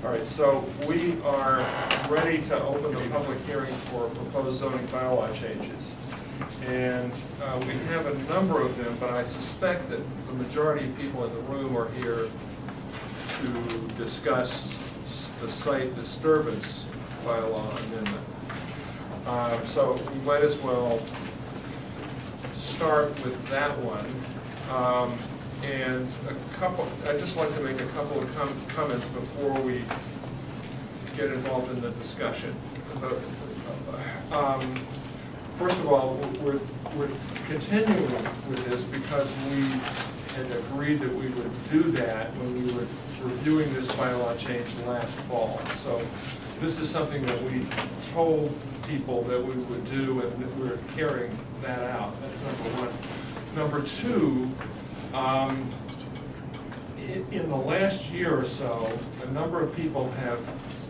All right, so we are ready to open the public hearing for proposed zoning bylaw changes. And we have a number of them, but I suspect that the majority of people in the room are here to discuss the site disturbance bylaw amendment. So we might as well start with that one. And I'd just like to make a couple of comments before we get involved in the discussion. First of all, we're continuing with this because we had agreed that we would do that when we were reviewing this bylaw change last fall. So this is something that we told people that we would do, and that we're carrying that out. That's number one. Number two, in the last year or so, a number of people have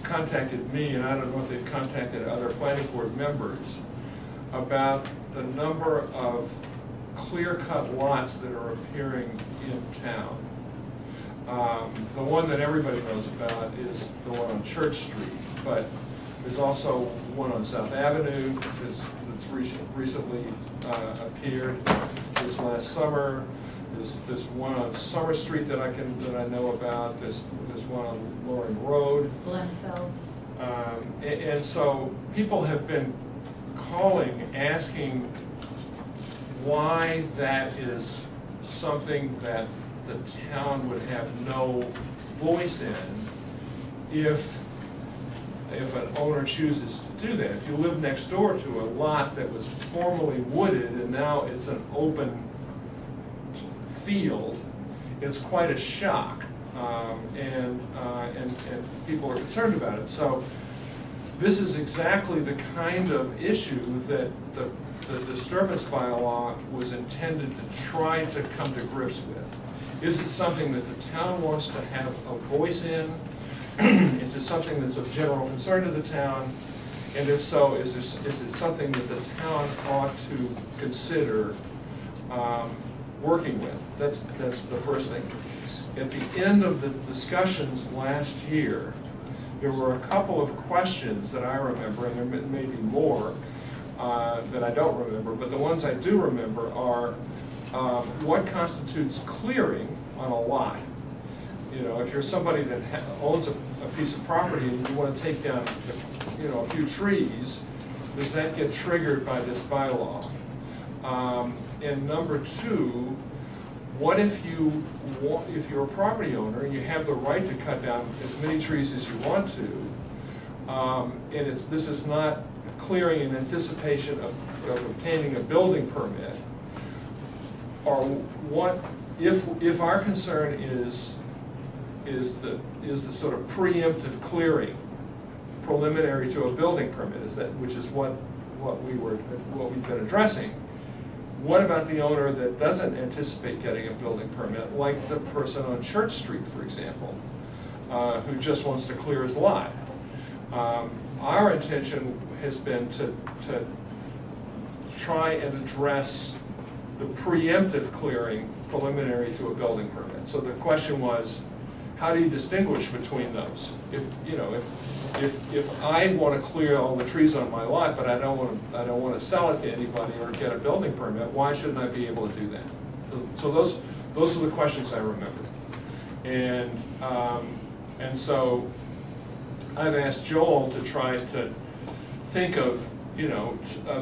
contacted me, and I don't know if they've contacted other planning board members, about the number of clear-cut lots that are appearing in town. The one that everybody knows about is the one on Church Street, but there's also one on South Avenue that's recently appeared this last summer. There's one on Summer Street that I know about. There's one on Warren Road. Glenville. And so people have been calling, asking why that is something that the town would have no voice in if an owner chooses to do that. If you live next door to a lot that was formerly wooded and now it's an open field, it's quite a shock, and people are concerned about it. So this is exactly the kind of issue that the disturbance bylaw was intended to try to come to grips with. Is it something that the town wants to have a voice in? Is it something that's of general concern to the town? And if so, is it something that the town ought to consider working with? That's the first thing. At the end of the discussions last year, there were a couple of questions that I remember, and there may be more that I don't remember, but the ones I do remember are what constitutes clearing on a lot? You know, if you're somebody that owns a piece of property and you want to take down, a few trees, does that get triggered by this bylaw? And number two, what if you're a property owner and you have the right to cut down as many trees as you want to, and this is not clearing in anticipation of obtaining a building permit, or what if our concern is the sort of preemptive clearing preliminary to a building permit, which is what we've been addressing. What about the owner that doesn't anticipate getting a building permit, like the person on Church Street, for example, who just wants to clear his lot? Our intention has been to try and address the preemptive clearing preliminary to a building permit. So the question was, how do you distinguish between those? If I want to clear all the trees on my lot, but I don't want to sell it to anybody or get a building permit, why shouldn't I be able to do that? So those are the questions I remember, and so I've asked Joel to try to think of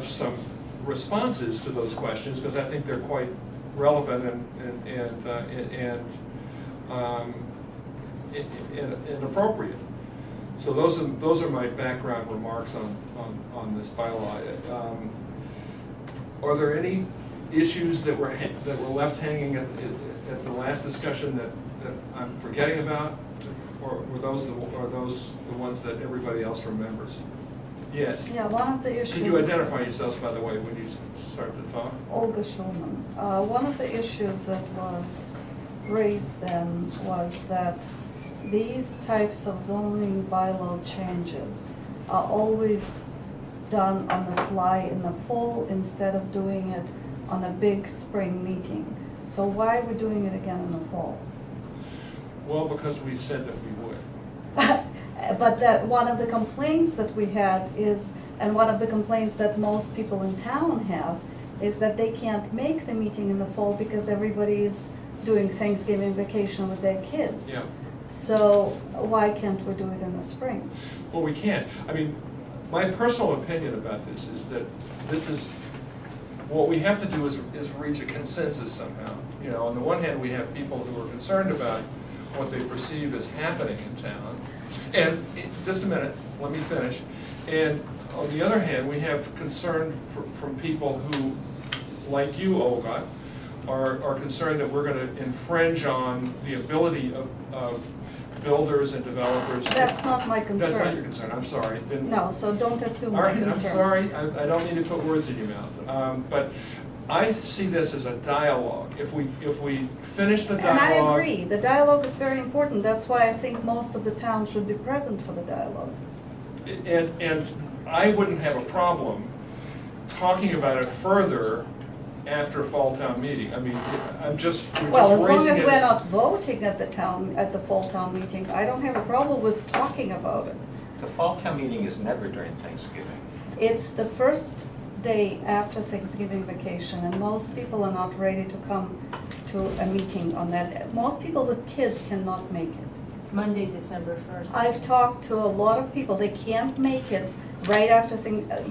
some responses to those questions, because I think they're quite relevant and appropriate. So those are my background remarks on this bylaw. Are there any issues that were left hanging at the last discussion that I'm forgetting about, or are those the ones that everybody else remembers? Yes. Yeah, one of the issues. Could you identify yourselves, by the way, when you start to talk? Olga Schulman. One of the issues that was raised then was that these types of zoning bylaw changes are always done on the sly in the fall instead of doing it on a big spring meeting. So why are we doing it again in the fall? Well, because we said that we would. but that, one of the complaints that we had is, and one of the complaints that most people in town have, is that they can't make the meeting in the fall because everybody's doing Thanksgiving vacation with their kids. Yeah. So why can't we do it in the spring? Well, we can't. I mean, my personal opinion about this is that this is, what we have to do is reach a consensus somehow. You know, on the one hand, we have people who are concerned about what they perceive as happening in town. And, just a minute, let me finish. And on the other hand, we have concern from people who, like you, Olga, are concerned that we're going to infringe on the ability of builders and developers. That's not my concern. That's not your concern, I'm sorry. Then- No, so don't assume All my right, concern. I'm sorry, I don't mean to put words in your mouth. But I see this as a dialogue. If we finish the And dialogue. I agree, the dialogue is very important. That's why I think most of the town should be present for the dialogue. And I wouldn't have a problem talking about it further after fall town meeting. I mean, we're just Well, as long raising as it. we're not voting at the fall town meeting, I don't have a problem with talking about it. The fall town meeting is never during Thanksgiving. It's the first day after Thanksgiving vacation, and most people are not ready to come to a meeting on that. Most people with kids cannot make it. It's Monday, December 1st. I've talked to a lot of people, they can't make it right after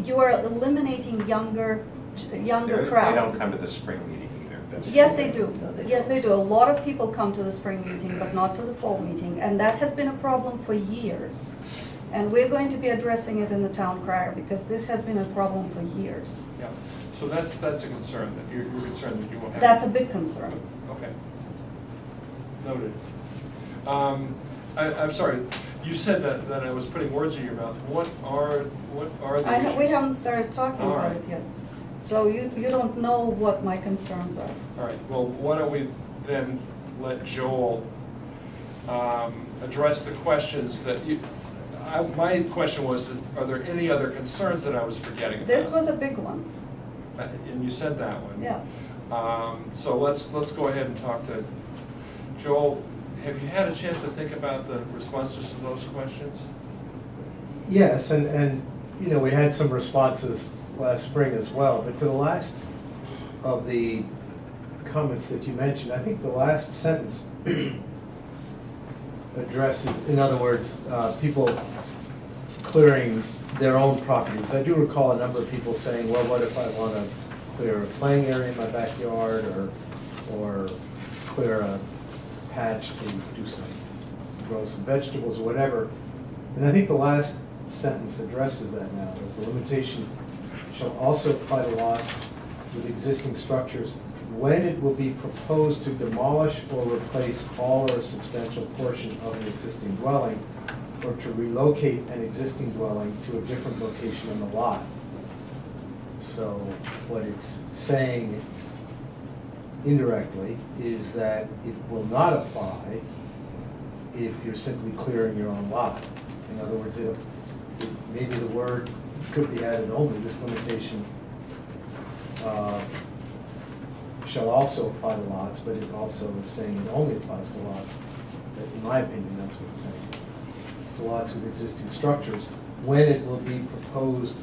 you are eliminating younger They crowd. don't come to the spring meeting either. That's Yes, true. they do. Yes, they do. A lot of people come to the spring meeting, but not to the fall meeting, and that has been a problem for years. And we're going to be addressing it in the town crier, because this has been a problem for years. Yeah, so that's a concern, that you're concerned that you will have. That's a big concern. Okay. Noted. I'm sorry, you said that I was putting words in your mouth. What are the issues? We haven't started talking All about right. it yet. So you don't know what my concerns are. All right, well, why don't we then let Joel address the questions that my question was, are there any other concerns that I was forgetting about? This was a big one, And you said that one. yeah. So let's go ahead and talk to Joel. Have you had a chance to think about the responses to those questions? Yes, and you know, we had some responses last spring as well, but to the last of the comments that you mentioned, I think the last sentence addresses, in other words, people clearing their own properties. I do recall a number of people saying, well, what if I want to clear a playing area in my backyard, or clear a patch to grow some vegetables or whatever. And I think the last sentence addresses that now, that the limitation shall also apply to lots with existing structures when it will be proposed to demolish or replace all or a substantial portion of an existing dwelling, or to relocate an existing dwelling to a different location on the lot. So what it's saying indirectly is that it will not apply if you're simply clearing your own lot. In other words, maybe the word could be added only, this limitation shall also apply to lots, but it also is saying it only applies to lots. In my opinion, that's what it's saying. To lots with existing structures, when it will be proposed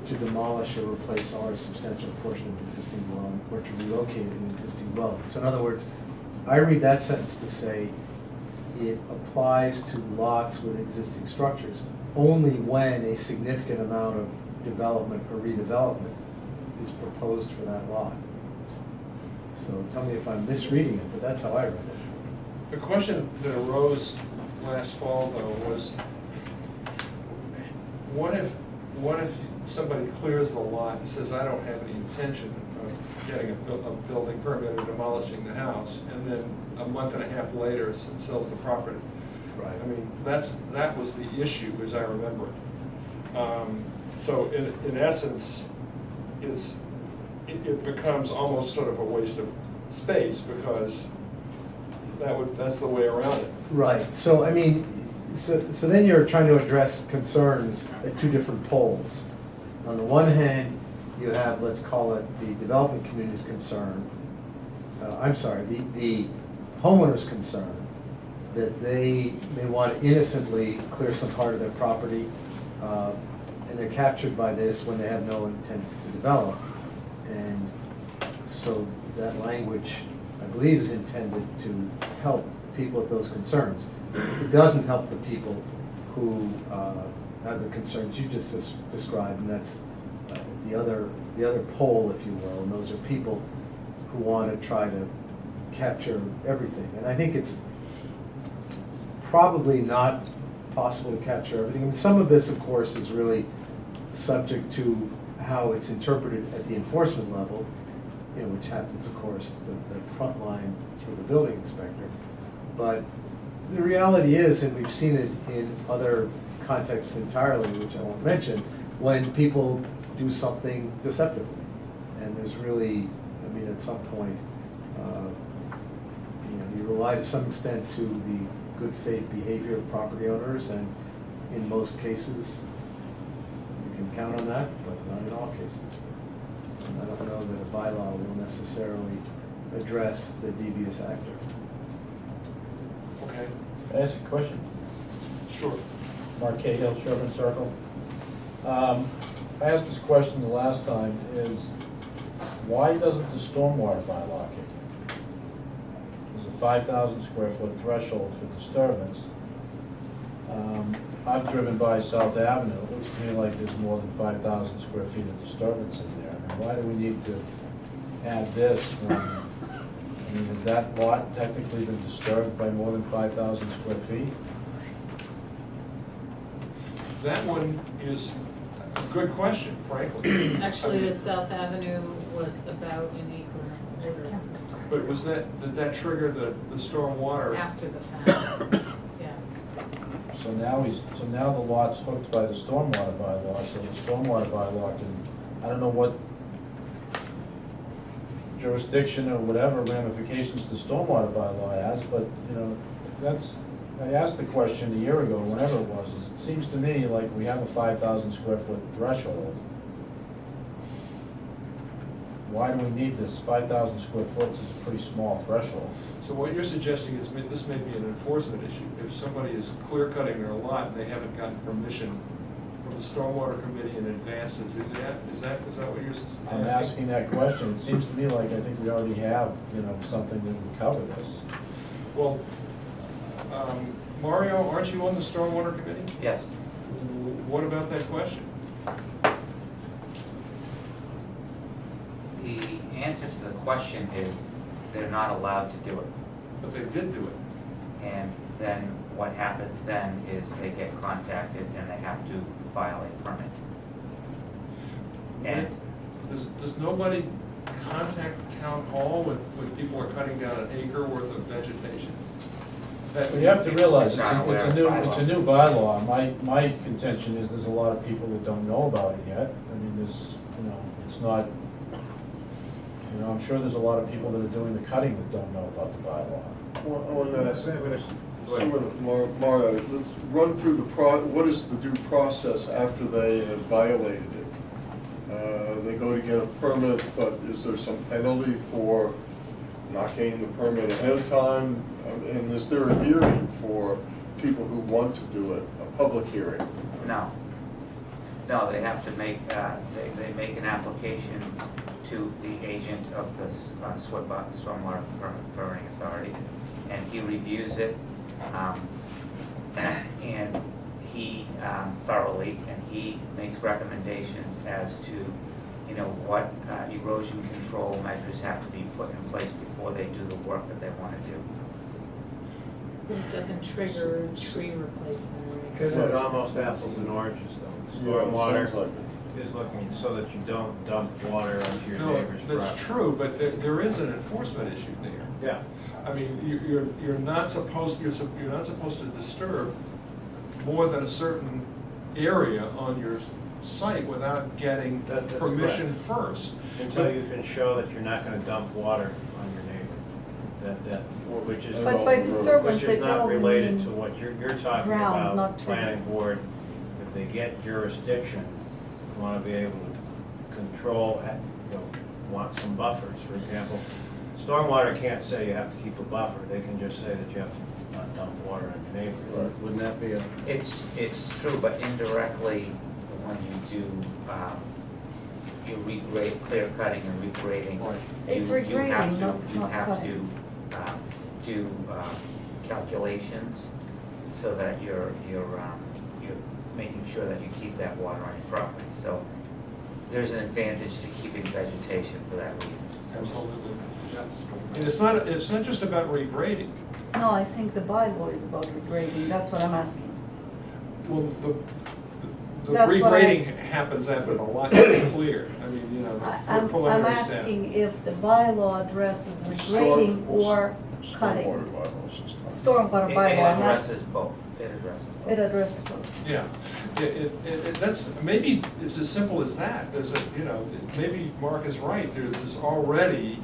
to demolish or replace all or substantial portion of an existing dwelling, or to relocate an existing dwelling. So in other words, I read that sentence to say it applies to lots with existing structures only when a significant amount of development or redevelopment is proposed for that lot. So tell me if I'm misreading it, but that's how I read it. The question that arose last fall, though, was what if somebody clears the lot and says, I don't have any intention of getting a building permit or demolishing the house, and then a month and a half later sells the property? Right. I mean, that was the issue, as I remember it. So in essence, it becomes almost sort of a waste of space, because that's the way around it. Right, so I mean, so then you're trying to address concerns at two different poles. On the one hand, you have, let's call it the development community's concern, the homeowner's concern that they may want to innocently clear some part of their property, and they're captured by this when they have no intent to develop. And so that language, I believe, is intended to help people with those concerns. It doesn't help the people who have the concerns you just described, and that's the other pole, if you will, and those are people who want to try to capture everything. And I think it's probably not possible to capture everything. I mean, some of this, of course, is really subject to how it's interpreted at the enforcement level, you know, which happens, of course, the front line through the building inspector. But the reality is, and we've seen it in other contexts entirely, which I won't mention, when people do something deceptively. And there's really, I mean, at some point, you rely to some extent to the good faith behavior of property owners, and in most cases, you can count on that, but not in all cases. And I don't know that a bylaw will necessarily address the devious actor. Okay, Can I ask a question? sure. Mark Cahill, Sherman Circle. I asked this question the last time, is why doesn't the stormwater bylaw kick in? There's a 5,000 square foot threshold for disturbance. I've driven by South Avenue, it looks to me like there's more than 5,000 square feet of disturbance in there. I mean, why do we need to add this when, I mean, has that lot technically been disturbed by more than 5,000 square feet? That one is a good question, frankly. Actually, the South Avenue was about an acre order But was that, did that trigger the storm water? after the fact. Yeah. So now the lot's hooked by the stormwater bylaw, so the stormwater bylaw can, I don't know what jurisdiction or whatever ramifications the stormwater bylaw has, but, you know, that's, I asked the question a year ago, whenever it was, it seems to me like we have a 5,000 square foot threshold. Why do we need this? 5,000 square foot is a pretty small threshold. So what you're suggesting is this may be an enforcement issue. If somebody is clear cutting their lot and they haven't gotten permission from the stormwater committee in advance to do that, is that what you're asking? I'm asking that question. It seems to me like I think we already have, you know, something that would cover this. Well, Mario, aren't you on the stormwater committee? Yes. What about that question? The answer to the question is they're not allowed to do it. But they did do it. And then what happens then is they get contacted and they have to file a permit. And Does nobody contact town hall when people are cutting down an acre worth of vegetation? You have to realize, it's a new bylaw. My contention is there's a lot of people that don't know about it yet. I mean, there's, you know, it's not, you know, I'm sure there's a lot of people that are doing the cutting that don't know about the bylaw. Mario, let's run through what is the due process after they have violated it? They go to get a permit, but is there some penalty for not getting the permit ahead of time? And is there a hearing for people who want to do it, a public hearing? no. No, they have to make, they make an application to the agent of the Stormwater Permitting Authority, and he reviews it, and he thoroughly, and he makes recommendations as to, you know, what erosion control measures have to be put in place before they do the work that they want to do. It doesn't trigger tree replacement or anything. Because it's almost apples and oranges, though. Yeah, it Stormwater sounds like it. is looking so that you don't dump water onto your No, neighbor's property. that's true, but there is an enforcement issue there. Yeah. I mean, you're not supposed to disturb more than a certain area on your site without getting That's permission first. Until you can show that you're not gonna dump water on your neighbor. Which is, But by disturbance, which they is not probably related mean to what you're talking ground, about, not planning trees. board. If they get jurisdiction, you wanna be able to control, you know, want some buffers, for example. Stormwater can't say you have to keep a buffer, they can just say that you have to dump water on your neighbor. Right. Wouldn't that be a? It's true, but indirectly, when you do, you regrade, clear cutting and regrading. Right. It's you have regrading, to- not cutting. You have to do calculations so that you're making sure that you keep that water on your property. So there's an advantage to keeping vegetation for that reason. Absolutely, yes. And it's not just about regrading. No, I think the bylaw is about regrading, that's what I'm asking. Well, the That's what I- regrading happens after the lot is cleared. I mean, you know, the I'm preliminary step. asking if the bylaw addresses regrading or cutting. Stormwater bylaws and stuff. Stormwater It bylaw, not, addresses both. It addresses both. it addresses both. Yeah, that's, maybe it's as simple as that. There's a, you know, maybe Mark is right, there's this already,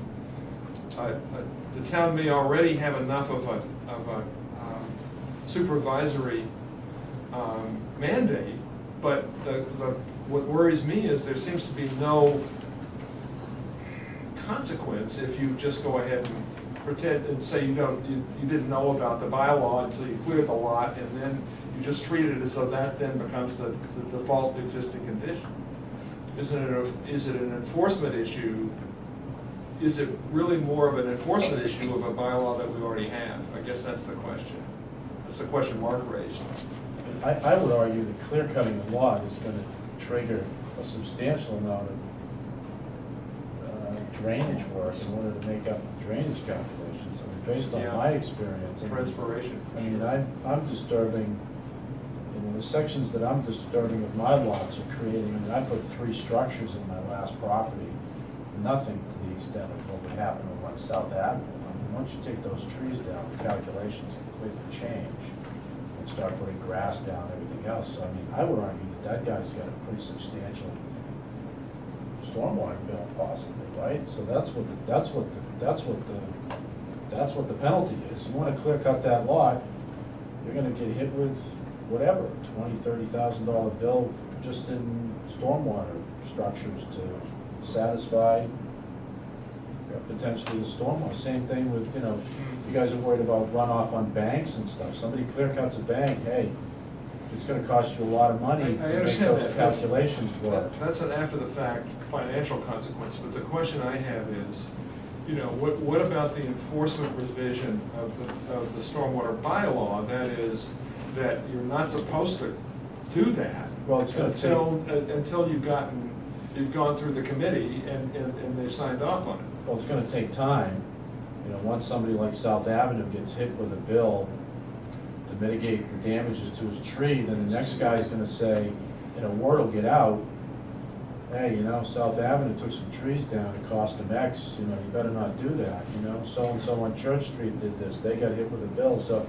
the town may already have enough of a supervisory mandate, but what worries me is there seems to be no consequence if you just go ahead and pretend and say you didn't know about the bylaw until you cleared the lot, and then you just treated it as though that then becomes the default existing condition. Is it an enforcement issue? Is it really more of an enforcement issue of a bylaw that we already have? I guess that's the question. That's the question Mark raised. I would argue that clear cutting the lot is gonna trigger a substantial amount of drainage work in order to make up the drainage calculations. I mean, based on Yeah. my experience. I mean, Transpiration. I mean, I'm disturbing, you know, the sections that I'm disturbing of my lots are creating, I mean, I put 3 structures in my last property, nothing to the extent of what would happen on South Avenue. I mean, once you take those trees down, the calculations completely change, and start putting grass down, everything else. So, I mean, I would argue that guy's got a pretty substantial stormwater bill possibly, right? So that's what the penalty is. You wanna clear cut that lot, you're gonna get hit with whatever, $20,000-$30,000 bill just in stormwater structures to satisfy potentially the stormwater. Same thing with, you know, you guys are worried about runoff on banks and stuff. Somebody clear cuts a bank, hey, it's gonna cost you a lot of money I to make understand those that. calculations work. That's an after-the-fact financial consequence, but the question I have is, you know, what about the enforcement revision of the stormwater bylaw? That is, that you're not supposed to do that Well, it's gonna until you've gone through the committee and they've signed off on it. Well, it's gonna take time. You know, once somebody like South Avenue gets hit with a bill to mitigate the damages to his tree, then the next guy's gonna say, you know, word will get out, hey, you know, South Avenue took some trees down, it cost them X, you know, you better not do that, you know? So-and-so on Church Street did this, they got hit with a bill. So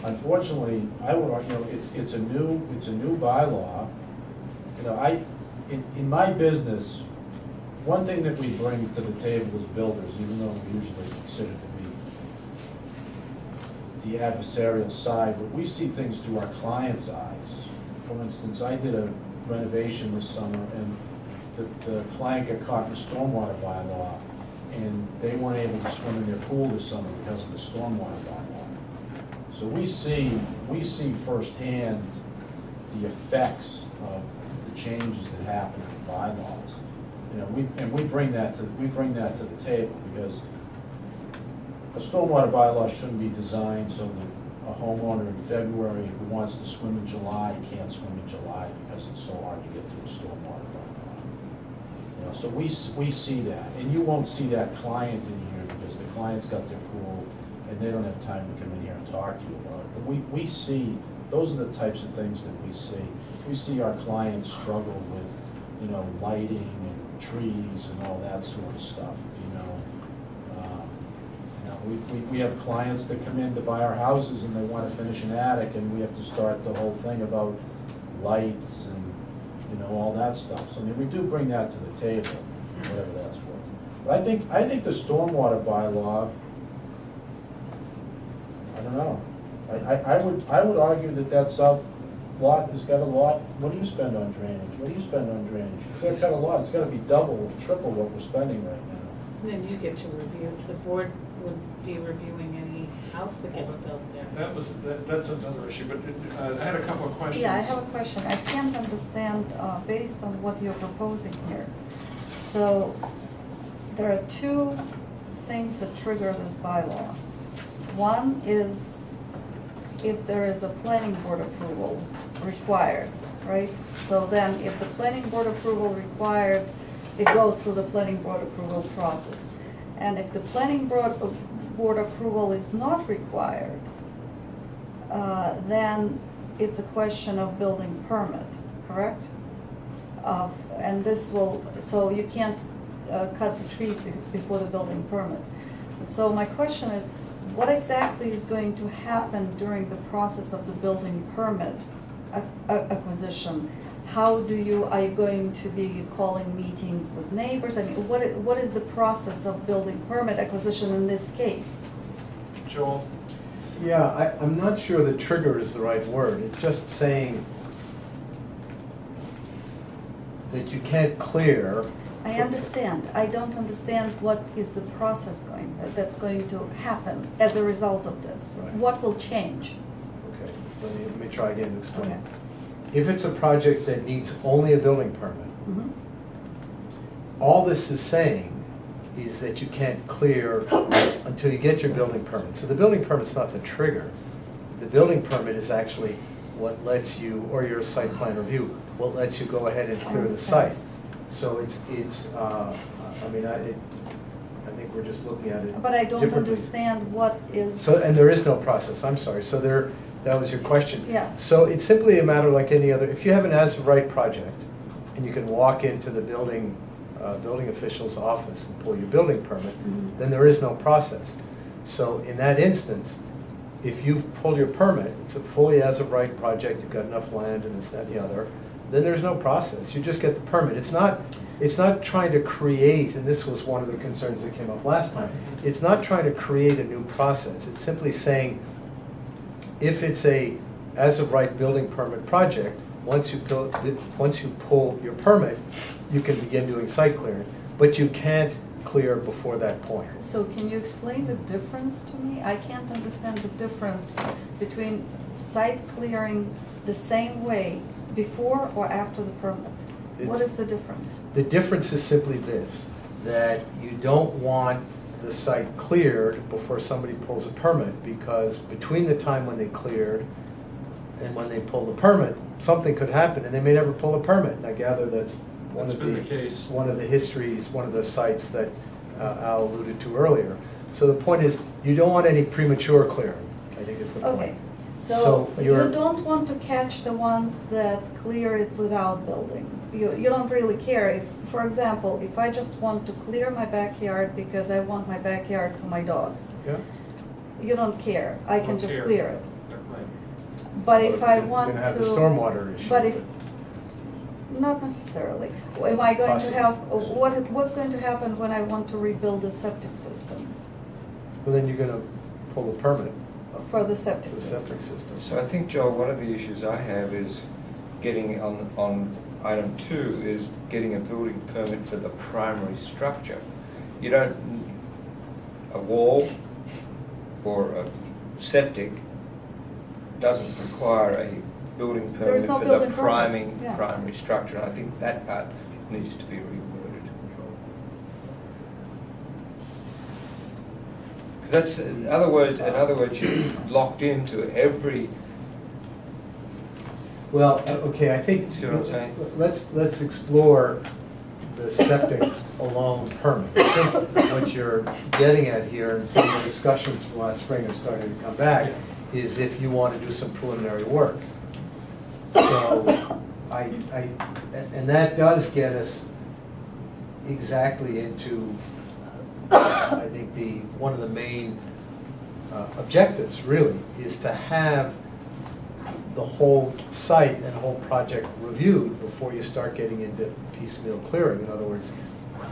unfortunately, I would, you know, it's a new bylaw. You know, in my business, one thing that we bring to the table as builders, even though we usually consider to be the adversarial side, but we see things through our client's eyes. For instance, I did a renovation this summer, and the client got caught in the stormwater bylaw, and they weren't able to swim in their pool this summer because of the stormwater bylaw. So we see firsthand the effects of the changes that happen in the bylaws. You know, we bring that to the table, because a stormwater bylaw shouldn't be designed so that a homeowner in February who wants to swim in July can't swim in July because it's so hard to get to a stormwater bylaw. You know, so we see that, and you won't see that client in here because the client's got their pool and they don't have time to come in here and talk to you about it. But we see, those are the types of things that we see. We see our clients struggle with, you know, lighting and trees and all that sort of stuff, you know. We have clients that come in to buy our houses and they want to finish an attic, and we have to start the whole thing about lights and, you know, all that stuff. So, I mean, we do bring that to the table, whatever that's worth. But I think the stormwater bylaw, I don't know. I would argue that south lot has got a lot. What do you spend on drainage? What do you spend on drainage? If they've got a lot, it's gotta be double, triple what we're spending right now. Then you get to review, the board would be reviewing any house that gets built there. That's another issue, but I had a couple of questions. Yeah, I have a question. I can't understand, based on what you're proposing here. So, there are two things that trigger this bylaw. One is if there is a planning board approval required, right? So then, if the planning board approval required, it goes through the planning board approval process. And if the planning board approval is not required, then it's a question of building permit, correct? And this will, so you can't cut the trees before the building permit. So my question is, what exactly is going to happen during the process of the building permit acquisition? How are you going to be calling meetings with neighbors? I mean, what is the process of building permit acquisition in this case? Joel? Yeah, I'm not sure that trigger is the right word. It's just saying that you can't clear. I understand. I don't understand what is the process that's going to happen as a result of this. Right. What will change? Okay, let me try again to explain. Okay. If it's a project that needs only a building permit, Mhm. all this is saying is that you can't clear until you get your building permit. So the building permit's not the trigger. The building permit is actually what lets you, or your site plan review, what lets you go ahead and clear the understand. site. So I mean, I think we're just looking at it But I don't differently. understand what is. So, and there is no process, I'm sorry, so that was your question. Yeah. So it's simply a matter like any other, if you have an as-of-right project, and you can walk into the building official's office and pull your building permit, Mhm. then there is no process. So in that instance, if you've pulled your permit, it's a fully as-of-right project, you've got enough land and this, that, and the other, then there's no process, you just get the permit. It's not trying to create, and this was one of the concerns that came up last time, it's not trying to create a new process, it's simply saying, if it's a as-of-right building permit project, once you pull your permit, you can begin doing site clearing, but you can't clear before that point. So can you explain the difference to me? I can't understand the difference between site clearing the same way before or after the permit. What It's- is the difference? The difference is simply this, that you don't want the site cleared before somebody pulls a permit, because between the time when they cleared and when they pull the permit, something could happen, and they may never pull a permit. And I gather that's one That's of been the case. one of the histories, one of the sites that Al alluded to earlier. So the point is, you don't want any premature clearing, I think is the point. Okay, so So you you're- don't want to catch the ones that clear it without building. You don't really care. If, for example, if I just want to clear my backyard because I want my backyard for my dogs, Yeah? you don't care. I can Don't just care. clear it. Yeah, right. But if I You're want to. gonna have the stormwater issue. But if, not necessarily. Am I going to Possibly. have, what's going to happen when I want to rebuild a septic system Well, then you're gonna pull a permit for the for septic the system? septic system. So I think, Joel, one of the issues I have is getting on item 2 is getting a building permit for the primary structure. You don't, a wall or a septic doesn't require a building There permit is no for the building permit, yeah. primary structure. And I think that part needs to be reworded. Because that's, in other words, you're locked into every. Well, okay, I think, See what I'm saying? let's explore the septic alone permit. I think what you're getting at here, and some of the discussions from last spring are starting to come back, is if you want to do some preliminary work. So, and that does get us exactly into, I think, one of the main objectives, really, is to have the whole site and whole project reviewed before you start getting into piecemeal clearing. In other words,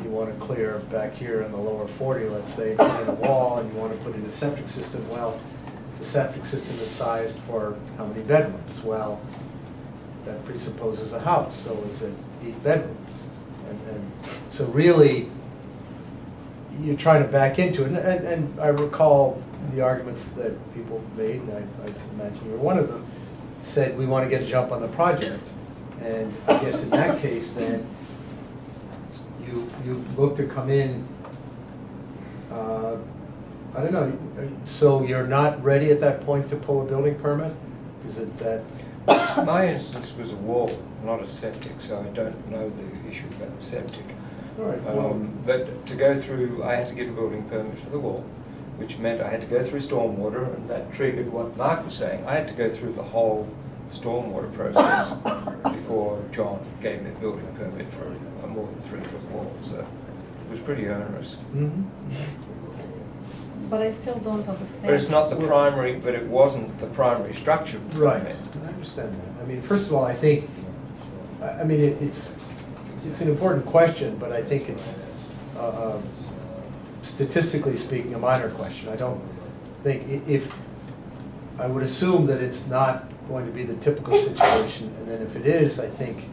you want to clear back here in the lower 40, let's say, put in a wall, and you want to put in a septic system. Well, the septic system is sized for how many bedrooms? Well, that presupposes a house, so is it 8 bedrooms? And so really, you're trying to back into it. And I recall the arguments that people made, and I imagine you're one of them, said we want to get a jump on the project. And I guess in that case, then, you look to come in, I don't know, so you're not ready at that point to pull a building permit? Is it that? My instance was a wall, not a septic, so I don't know the issue about the septic. All right, well, But to go through, I had to get a building permit for the wall, which meant I had to go through stormwater, and that triggered what Mark was saying. I had to go through the whole stormwater process before John gave me a building permit for a more than 3-foot wall, so it was pretty onerous. mhm. But I still don't understand. But it's not the primary, but it wasn't the primary structure Right, permit. I understand that. I mean, first of all, I think, I mean, it's an important question, but I think it's, statistically speaking, a minor question. I don't think, I would assume that it's not going to be the typical situation, and then if it is, I think,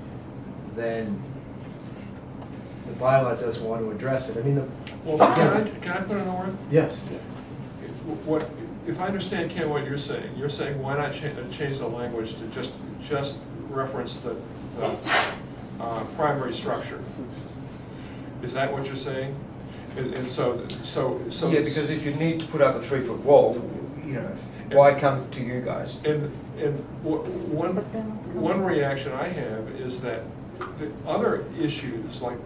then the bylaw doesn't want to address it. I mean, Well, yes. can I put in a word? Yes, What, if I understand, Ken, what you're saying why not change the language to just reference the primary structure? Is that what you're saying? And so. Yeah, because if you need to put up a 3-foot wall, you know, why come to you guys? And one reaction I have is that the other issues, like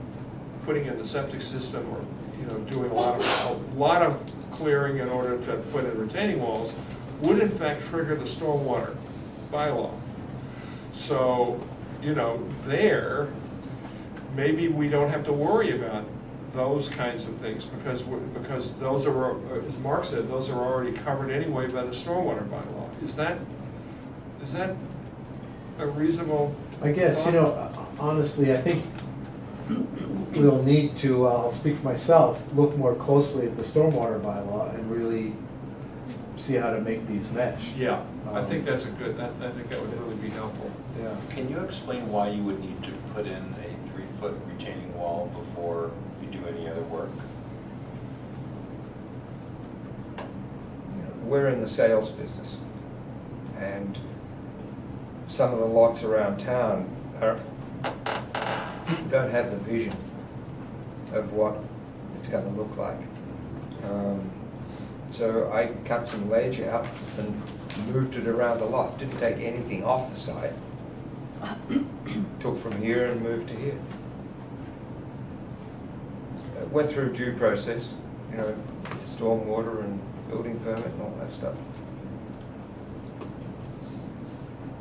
putting in the septic system or, you know, doing a lot of clearing in order to put in retaining walls, would in fact trigger the stormwater bylaw. So, you know, maybe we don't have to worry about those kinds of things because those are, as Mark said, those are already covered anyway by the stormwater bylaw. Is that a reasonable? I guess, you know, honestly, I think we'll need to, I'll speak for myself, look more closely at the stormwater bylaw and really see how to make these mesh. Yeah, I think that's I think that would really be helpful. Yeah. Can you explain why you would need to put in a 3-foot retaining wall before you do any other work? We're in the sales business, and some of the lots around town don't have the vision of what it's going to look like. So I cut some ledge out and moved it around the lot. Didn't take anything off the site. Took from here and moved to here. Went through due process, you know, stormwater and building permit and all that stuff.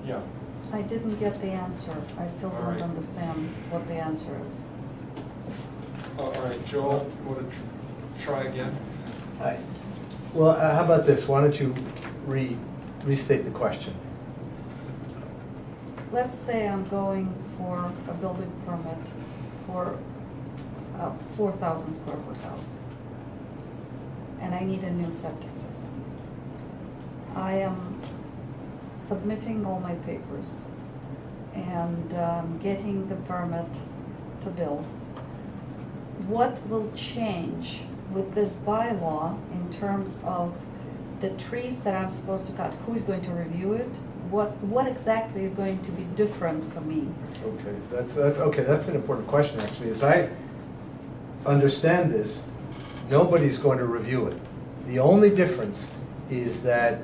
Yeah. I didn't get the answer. I still All don't right. understand what the answer is. All right, Joel, you want to try again? Well, how about this? Why don't you restate the question? Let's say I'm going for a building permit for a 4,000 square foot house, and I need a new septic system. I am submitting all my papers and getting the permit to build. What will change with this bylaw in terms of the trees that I'm supposed to cut? Who's going to review it? What exactly is going to be different for me? Okay, that's an important question, actually. As I understand this, nobody's going to review it. The only difference is that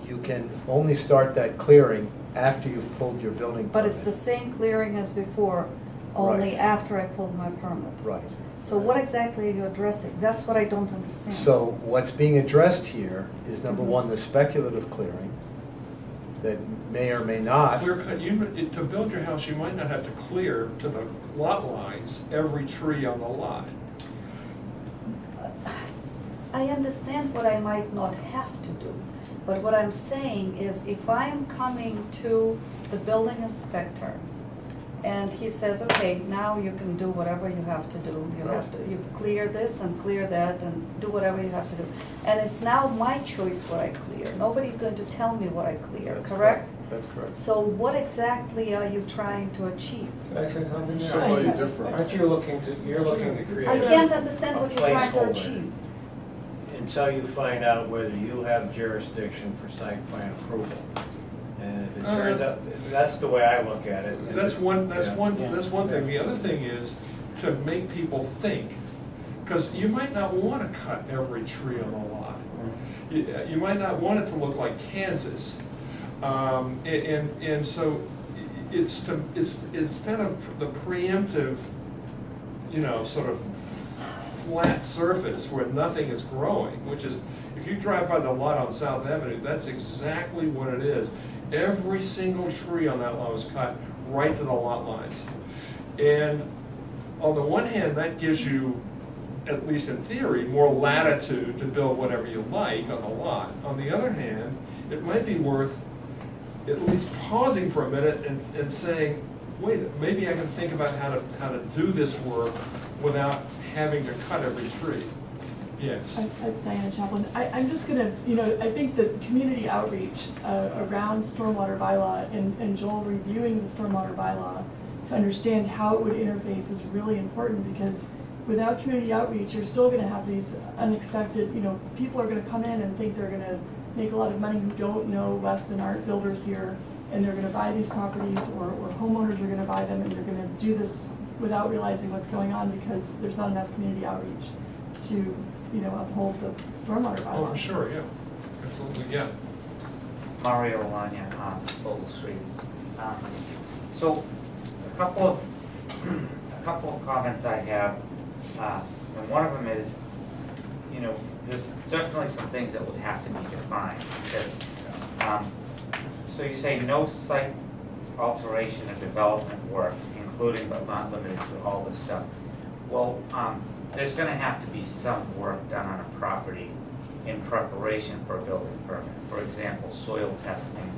you can only start that clearing after you've pulled your building permit. But it's the same clearing as before, only Right. after I pulled my permit. Right. So what exactly are you addressing? That's what I don't understand. So what's being addressed here is, number one, the speculative clearing that may or may not. Clear cut, to build your house, you might not have to clear to the lot lines every tree on the lot. I understand what I might not have to do, but what I'm saying is if I am coming to the building inspector and he says, okay, now you can do whatever you have to do. You clear this and clear that and do whatever you have to do. And it's now my choice what I clear. Nobody's going to tell me what I clear, That's correct? That's correct. So what exactly are you trying to achieve? Can I say something there? Somebody different. Aren't you looking to create? I can't understand what you're trying to placeholder. achieve. until you find out whether you have jurisdiction for site plan approval. And if it turns out, that's the way I look at it. That's one Yeah. thing. The other thing is to make people think, because you might not want to cut every tree on the lot. You might not want it to look like Kansas. And so it's instead of the preemptive, sort of flat surface where nothing is growing, which is, if you drive by the lot on South Avenue, that's exactly what it is. Every single tree on that lot was cut right to the lot lines. And on the one hand, that gives you, at least in theory, more latitude to build whatever you like on the lot. On the other hand, it might be worth at least pausing for a minute and saying, wait, maybe I can think about how to do this work without having to cut every tree. Yes. Diana Chaplin. I'm just gonna, I think that community outreach around stormwater bylaw and Joel reviewing the stormwater bylaw to understand how it would interface is really important, because without community outreach, you're still gonna have these unexpected, people are gonna come in and think they're gonna make a lot of money who don't know Weston aren't builders here, and they're gonna buy these properties, or homeowners are gonna buy them, and they're gonna do this without realizing what's going on because there's not enough community outreach to, uphold the stormwater bylaw. Oh, for sure, yeah. Absolutely, yeah. Mario Alanya on Old Street. So a couple of comments I have, and one of them is, there's certainly some things that would have to be defined. Because, so you say no site alteration or development work, including but not limited to all this stuff. Well, there's going to have to be some work done on a property in preparation for a building permit. For example, soil testing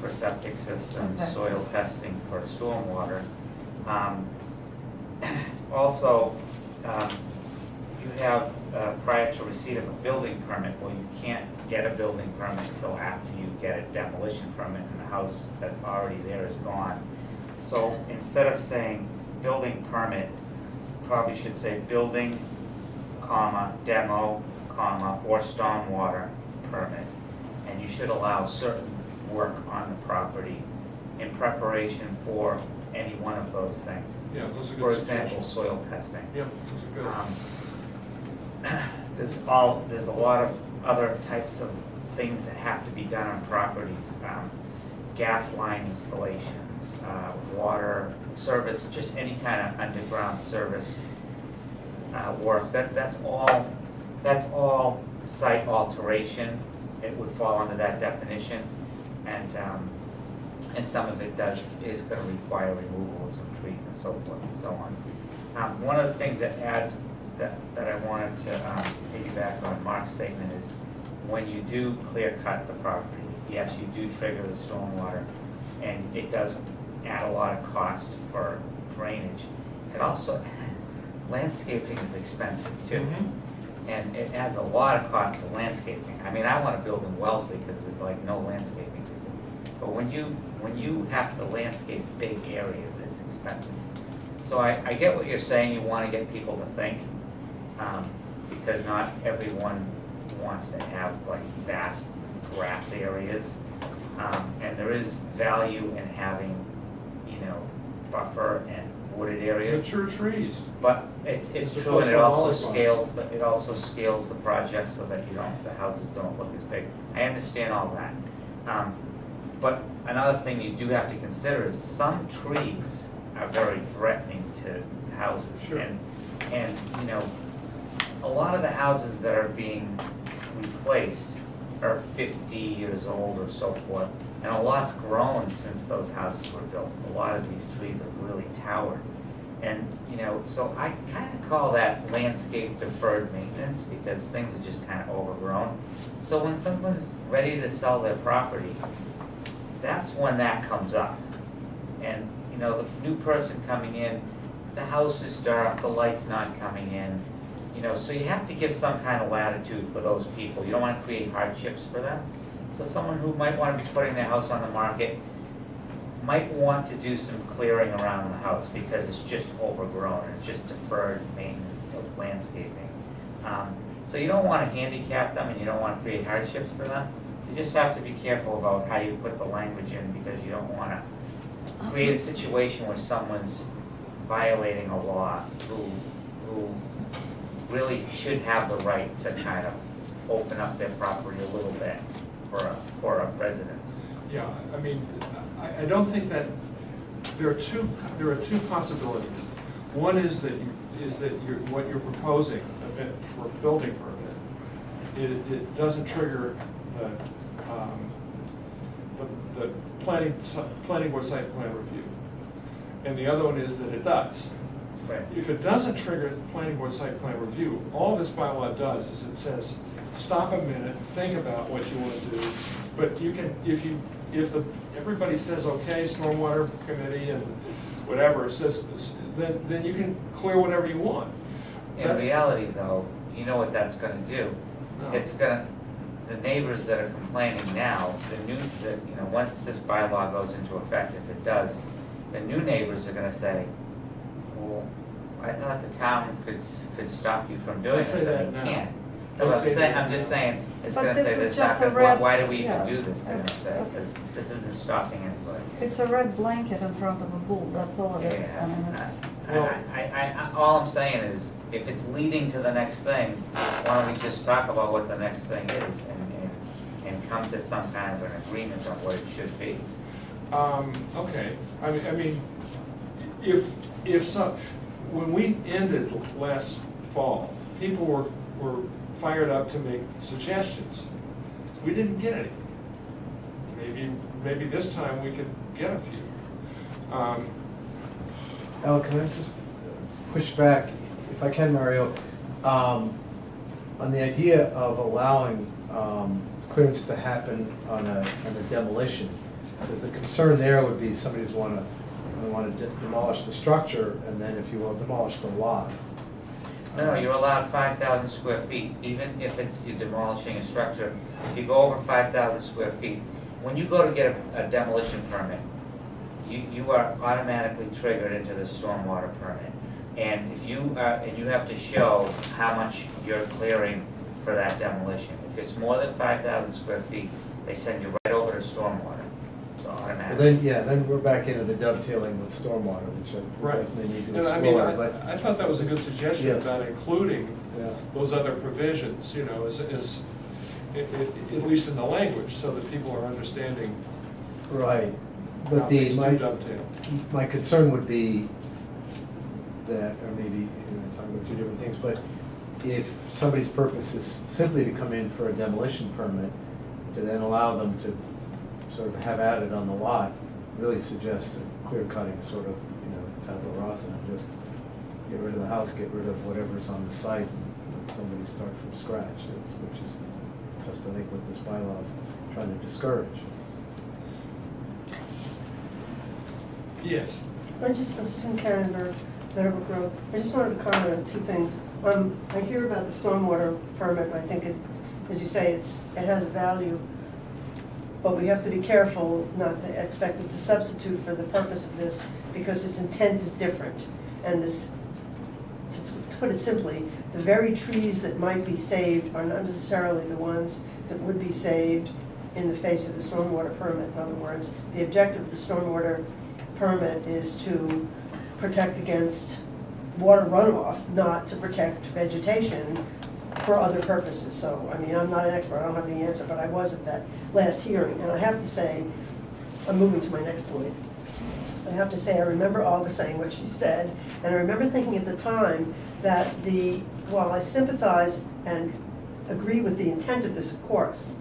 for septic systems, Exactly. soil testing for stormwater. Also, you have, prior to receipt of a building permit, well, you can't get a building permit until after you get a demolition permit and the house that's already there is gone. So instead of saying building permit, probably should say building, comma, demo, comma, or stormwater permit. And you should allow certain work on the property in preparation for any one of those things. Yeah, those are good For example, suggestions. soil testing. Yeah, those are good. There's a lot of other types of things that have to be done on properties. Gas line installations, water service, just any kind of underground service work. That's all site alteration. It would fall under that definition, and some of it is going to require removal of some trees and so forth and so on. One of the things that adds that I wanted to piggyback on Mark's statement is when you do clear cut the property, yes, you do trigger the stormwater, and it does add a lot of cost for drainage. It also, landscaping is expensive too. Mhm. And it adds a lot of cost to landscaping. I mean, I want to build in Wellesley because there's like no landscaping to do. But when you have to landscape big areas, it's expensive. So I get what you're saying, you want to get people to think, because not everyone wants to have like vast grass areas. And there is value in having, buffer and wooded areas. Mature trees. But it's As true, opposed and to it also scales the project so that the houses don't look as big. I understand all that. But another thing you do have to consider is some trees are very threatening to houses. Sure. And a lot of the houses that are being replaced are 50 years old or so forth. And a lot's grown since those houses were built. A lot of these trees have really towered. And, so I kind of call that landscape deferred maintenance because things are just kind of overgrown. So when someone's ready to sell their property, that's when that comes up. And, the new person coming in, the house is dark, the light's not coming in. So you have to give some kind of latitude for those people. You don't want to create hardships for them. So someone who might want to be putting their house on the market might want to do some clearing around the house because it's just overgrown. It's just deferred maintenance of landscaping. So you don't want to handicap them and you don't want to create hardships for them. You just have to be careful about how you put the language in, because you don't want to create a situation where someone's violating a law who really should have the right to kind of open up their property a little bit for a residence. Yeah, I mean, I don't think that, there are two possibilities. One is that what you're proposing for a building permit, it doesn't trigger the planning board site plan review. And the other one is that it does. Right. If it doesn't trigger the planning board site plan review, all this bylaw does is it says, stop a minute, think about what you want to do. But you can, if everybody says, okay, stormwater committee and whatever, says, then you can clear whatever you want. In reality, though, you know what that's gonna do? No. It's gonna, the neighbors that are complaining now, once this bylaw goes into effect, if it does, the new neighbors are gonna say, well, I thought the town could stop you from doing They this, say that and you now. can't. They No, say that I'm just now. saying, it's But gonna this say is this, just not a gonna, red- why do we yeah, even do this? They're gonna say, that's- this isn't stopping anybody. It's a red blanket in front of a bull, that's all it is. I mean, Yeah, it's, all I'm saying is, if it's leading to the next thing, why don't we just talk about what the next thing is and come to some kind of an agreement on what it should be? Okay, I mean, if some, when we ended last fall, people were fired up to make suggestions. We didn't get any. Maybe this time we could get a few. Al, can I just push back, if I can, Mario, on the idea of allowing clearance to happen on a demolition? Because the concern there would be somebody's want to demolish the structure, and then if you will, demolish the lot. No, you're allowed 5,000 square feet, even if you're demolishing a structure. If you go over 5,000 square feet, when you go to get a demolition permit, you are automatically triggered into the stormwater permit. And if you have to show how much you're clearing for that demolition. If it's more than 5,000 square feet, they send you right over to stormwater. So Well, automatically. then we're back into the dovetailing with stormwater, which I Right. definitely need to And I mean, explore, but. I thought that was a good suggestion Yes. about including Yeah. those other provisions, at least in the language, so that people are understanding Right, how but things do dovetail. my concern would be that, or maybe, talking about two different things, but if somebody's purpose is simply to come in for a demolition permit, to then allow them to sort of have at it on the lot, really suggests a clear cutting sort of, tabula rasa, and just get rid of the house, get rid of whatever's on the site, and let somebody start from scratch, which is just, I think, what this bylaw is trying to discourage. Yes. Assistant Karen Meadowbrook Road. I just wanted to comment on two things. I hear about the stormwater permit, and I think it, as you say, it has a value, but we have to be careful not to expect it to substitute for the purpose of this, because its intent is different. And this, to put it simply, the very trees that might be saved are not necessarily the ones that would be saved in the face of the stormwater permit. In other words, the objective of the stormwater permit is to protect against water runoff, not to protect vegetation for other purposes. So, I mean, I'm not an expert, I don't have the answer, but I was at that last hearing, and I have to say, I'm moving to my next point. I have to say, I remember Olga saying what she said, and I remember thinking at the time that while I sympathize and agree with the intent of this, of course,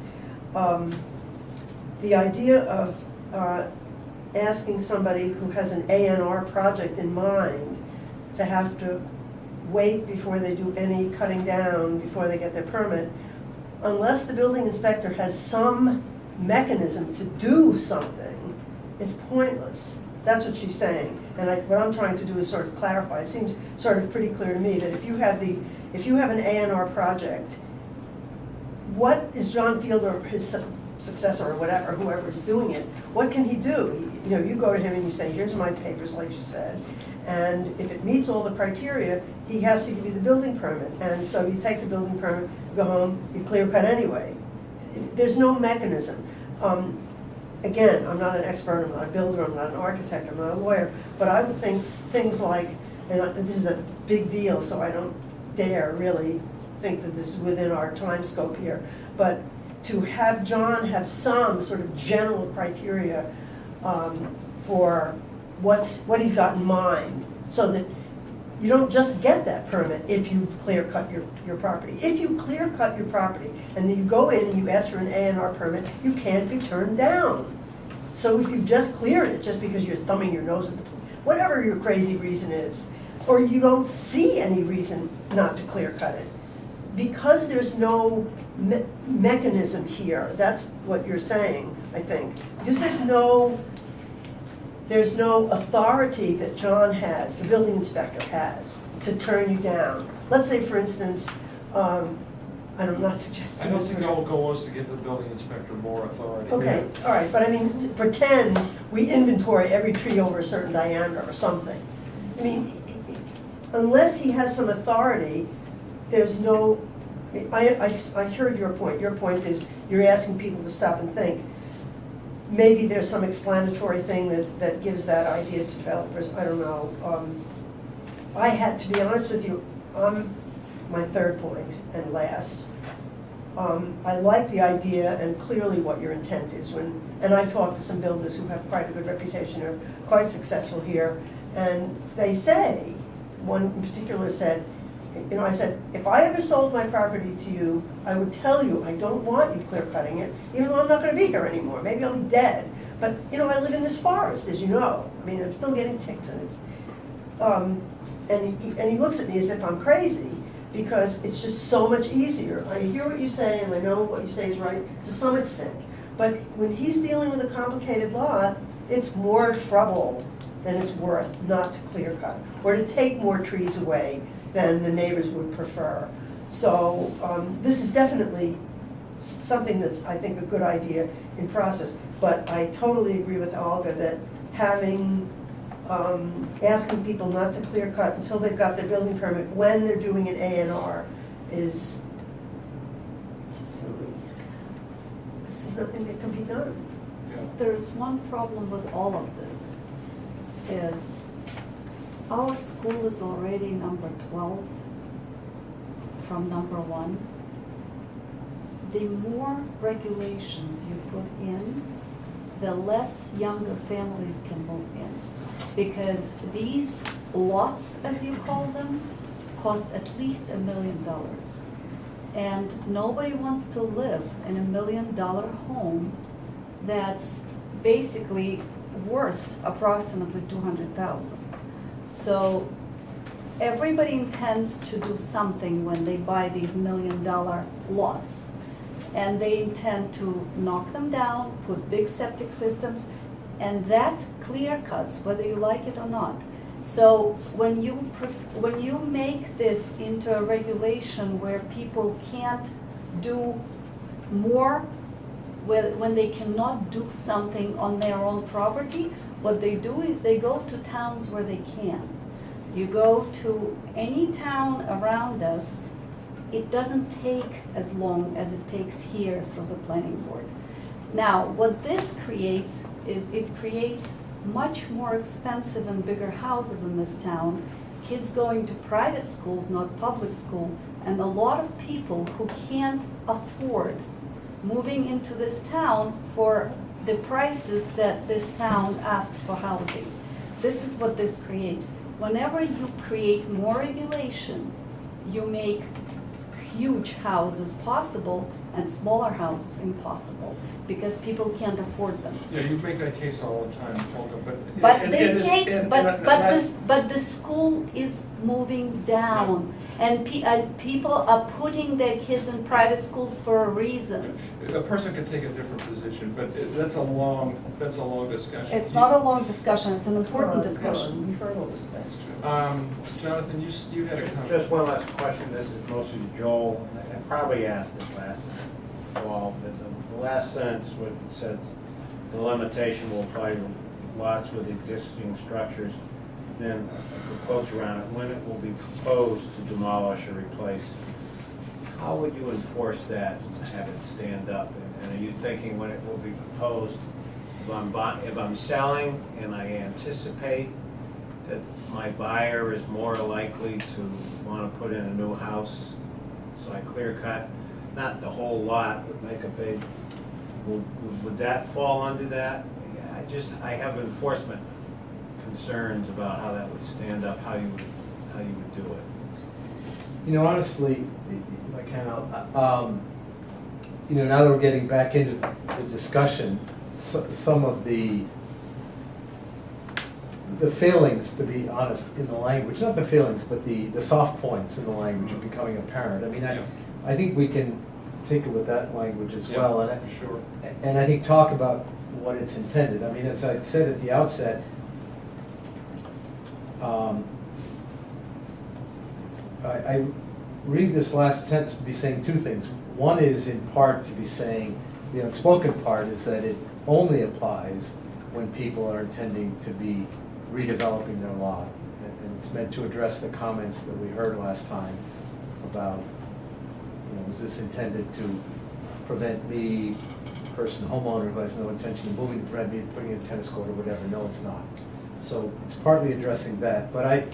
the idea of asking somebody who has an A&R project in mind to have to wait before they do any cutting down, before they get their permit, unless the building inspector has some mechanism to do something, it's pointless. That's what she's saying. And what I'm trying to do is sort of clarify. It seems sort of pretty clear to me that if you have an A&R project, what is John Field or his successor or whatever, whoever is doing it, what can he do? you know, you go to him and you say, here's my papers, like she said, and if it meets all the criteria, he has to give you the building permit. And so you take the building permit, go home, you clear cut anyway. There's no mechanism. Again, I'm not an expert, I'm not a builder, I'm not an architect, I'm not a lawyer, but I would think things like, and this is a big deal, so I don't dare really think that this is within our time scope here, but to have John have some sort of general criteria for what he's got in mind, so that you don't just get that permit if you've clear cut your property. If you clear cut your property and then you go in and you ask for an A&R permit, you can't be turned down. So if you've just cleared it just because you're thumbing your nose at the, whatever your crazy reason is, or you don't see any reason not to clear cut it, because there's no mechanism here, that's what you're saying, I think. Because there's no authority that John has, the building inspector has, to turn you down. Let's say, for instance, and I'm not suggesting I don't this. think our goal is to give the building inspector more authority. Okay, all right, but I mean, to pretend we inventory every tree over a certain diameter or something. I mean, unless he has some authority, there's no, I heard your point. Your point is you're asking people to stop and think. Maybe there's some explanatory thing that gives that idea to developers, I don't know. I had, to be honest with you, my third point and last. I like the idea and clearly what your intent is and I've talked to some builders who have quite a good reputation, are quite successful here, and they say, one in particular said, you know, I said, if I ever sold my property to you, I would tell you I don't want you clear cutting it, even though I'm not gonna be here anymore. Maybe I'll be dead. But, you know, I live in this forest, as you know. I mean, I'm still getting ticks and it's, and he looks at me as if I'm crazy because it's just so much easier. I hear what you say and I know what you say is right to some extent. But when he's dealing with a complicated lot, it's more trouble than it's worth not to clear cut or to take more trees away than the neighbors would prefer. So this is definitely something that's, I think, a good idea in process. But I totally agree with Olga that having, asking people not to clear cut until they've got their building permit when they're doing an A&R is silly. This is nothing that can be done. Yeah. There's one problem with all of this, is our school is already number 12 from number 1. The more regulations you put in, the less younger families can move in. Because these lots, as you call them, cost at least $1 million. And nobody wants to live in $1 million home that's basically worth approximately $200,000. So everybody intends to do something when they buy these $1 million lots. And they intend to knock them down, put big septic systems, and that clear cuts, whether you like it or not. So when you make this into a regulation where people can't do more, when they cannot do something on their own property, what they do is they go to towns where they can. You go to any town around us, it doesn't take as long as it takes here through the planning board. Now, what this creates is it creates much more expensive and bigger houses in this town, kids going to private schools, not public school, and a lot of people who can't afford moving into this town for the prices that this town asks for housing. This is what this creates. Whenever you create more regulation, you make huge houses possible and smaller houses impossible because people can't afford them. Yeah, you make that case all the time, Olga, but. But and this it's- case, and but the school is moving down, and people are putting their kids in private schools for a reason. A person could take a different position, but that's a long discussion. It's not a long discussion, it's an important discussion. We've heard all this last year. Jonathan, you had a comment. Just one last question, this is mostly to Joel, and I probably asked this last fall, but the last sentence when it says the limitation will apply to lots with existing structures, then approach around it, when it will be proposed to demolish or replace, how would you enforce that and have it stand up? And are you thinking when it will be proposed, if I'm selling and I anticipate that my buyer is more likely to want to put in a new house, so I clear cut, not the whole lot, but make a big, would that fall under that? I have enforcement concerns about how that would stand up, how you would do it. You know, honestly, if I can, you know, now that we're getting back into the discussion, some of the failings, to be honest, in the language, not the failings, but the soft points in the language are becoming apparent. I mean, I think we can tinker with that language as well, and Sure. and I think talk about what it's intended. I mean, as I said at the outset, I read this last sentence to be saying two things. One is in part to be saying, the unspoken part is that it only applies when people are intending to be redeveloping their lot. And it's meant to address the comments that we heard last time about, you know, is this intended to prevent me, person, homeowner who has no intention of moving, to prevent me putting in a tennis court or whatever? No, it's not. So it's partly addressing that. But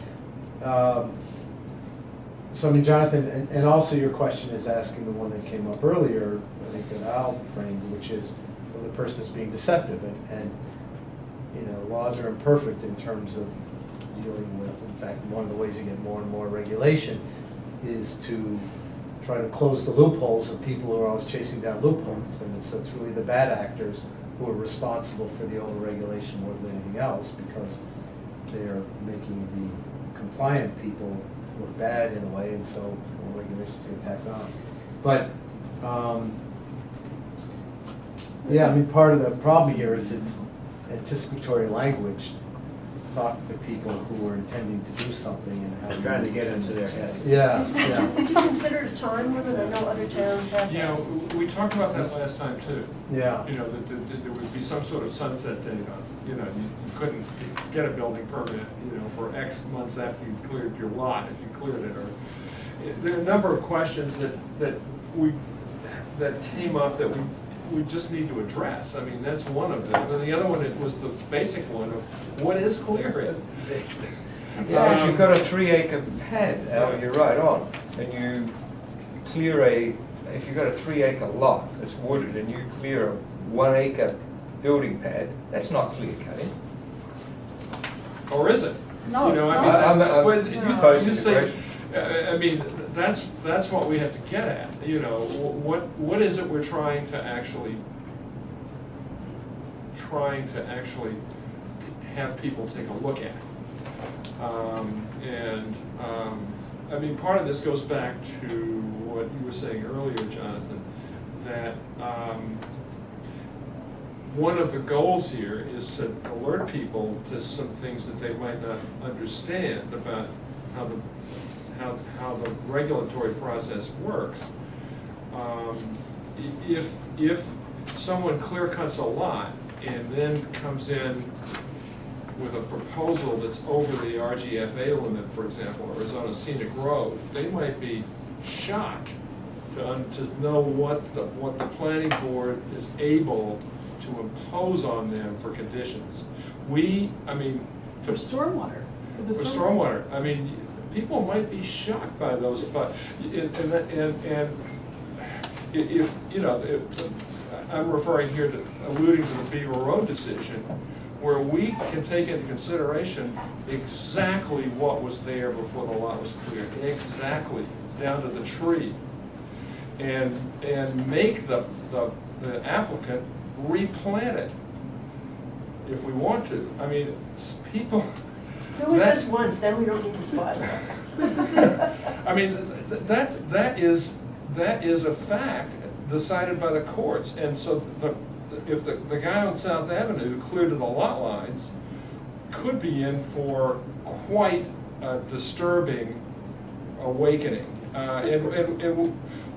so I mean, Jonathan, and also your question is asking the one that came up earlier, I think that Al framed, which is whether the person is being deceptive. And you know, laws are imperfect in terms of dealing with, in fact, one of the ways you get more and more regulation is to try to close the loopholes of people who are always chasing down loopholes. And so it's really the bad actors who are responsible for the overregulation more than anything else, because they are making the compliant people look bad in a way, and so more regulations get tacked on. But yeah, I mean, part of the problem here is it's anticipatory language. Talk to people who are intending to do something and how. Trying to get into their head. Yeah, yeah. Did you consider a time limit? I know other towns have. You know, we talked about that last time too. Yeah. You know, that there would be some sort of sunset date on, you know, you couldn't get a building permit, you know, for X months after you cleared your lot, if you cleared it, or, there are a number of questions that came up that we just need to address. I mean, that's one of them. And the other one was the basic one of what is clearing? Well, if you've got a 3-acre pad, Al, you're right on, and you clear if you've got a 3-acre lot that's wooded and you clear a 1-acre building pad, that's not clear cutting. Or is it? No, You know, it's I mean, not. well, I'm posing you the say, question. I mean, that's what we have to get at, you know, what is it we're trying to actually have people take a look at? I mean, part of this goes back to what you were saying earlier, Jonathan, that one of the goals here is to alert people to some things that they might not understand about how the regulatory process works. If someone clear cuts a lot and then comes in with a proposal that's over the RGFA limit, for example, or is on a scenic road, they might be shocked to know what the planning board is able to impose on them for conditions. For stormwater. For stormwater, I mean, people might be shocked by those, but, and if, you know, I'm referring here to, alluding to the Beaver Road decision, where we can take into consideration exactly what was there before the lot was cleared, exactly, down to the tree, and make the applicant replant it, if we want to. I mean, people. Do it just once, then we don't need to spot it. I mean, that is a fact decided by the courts, and so if the guy on South Avenue clear to the lot lines could be in for quite a disturbing awakening. And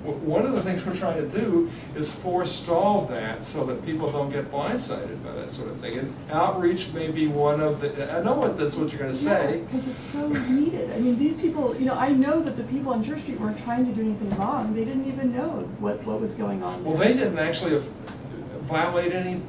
one of the things we're trying to do is forestall that so that people don't get blindsided by that sort of thing. And outreach may be one of the, I know that's what you're gonna say. Because it's so needed. I mean, these people, I know that the people on Church Street weren't trying to do anything wrong. They didn't even know what was going on. Well, they didn't actually violate any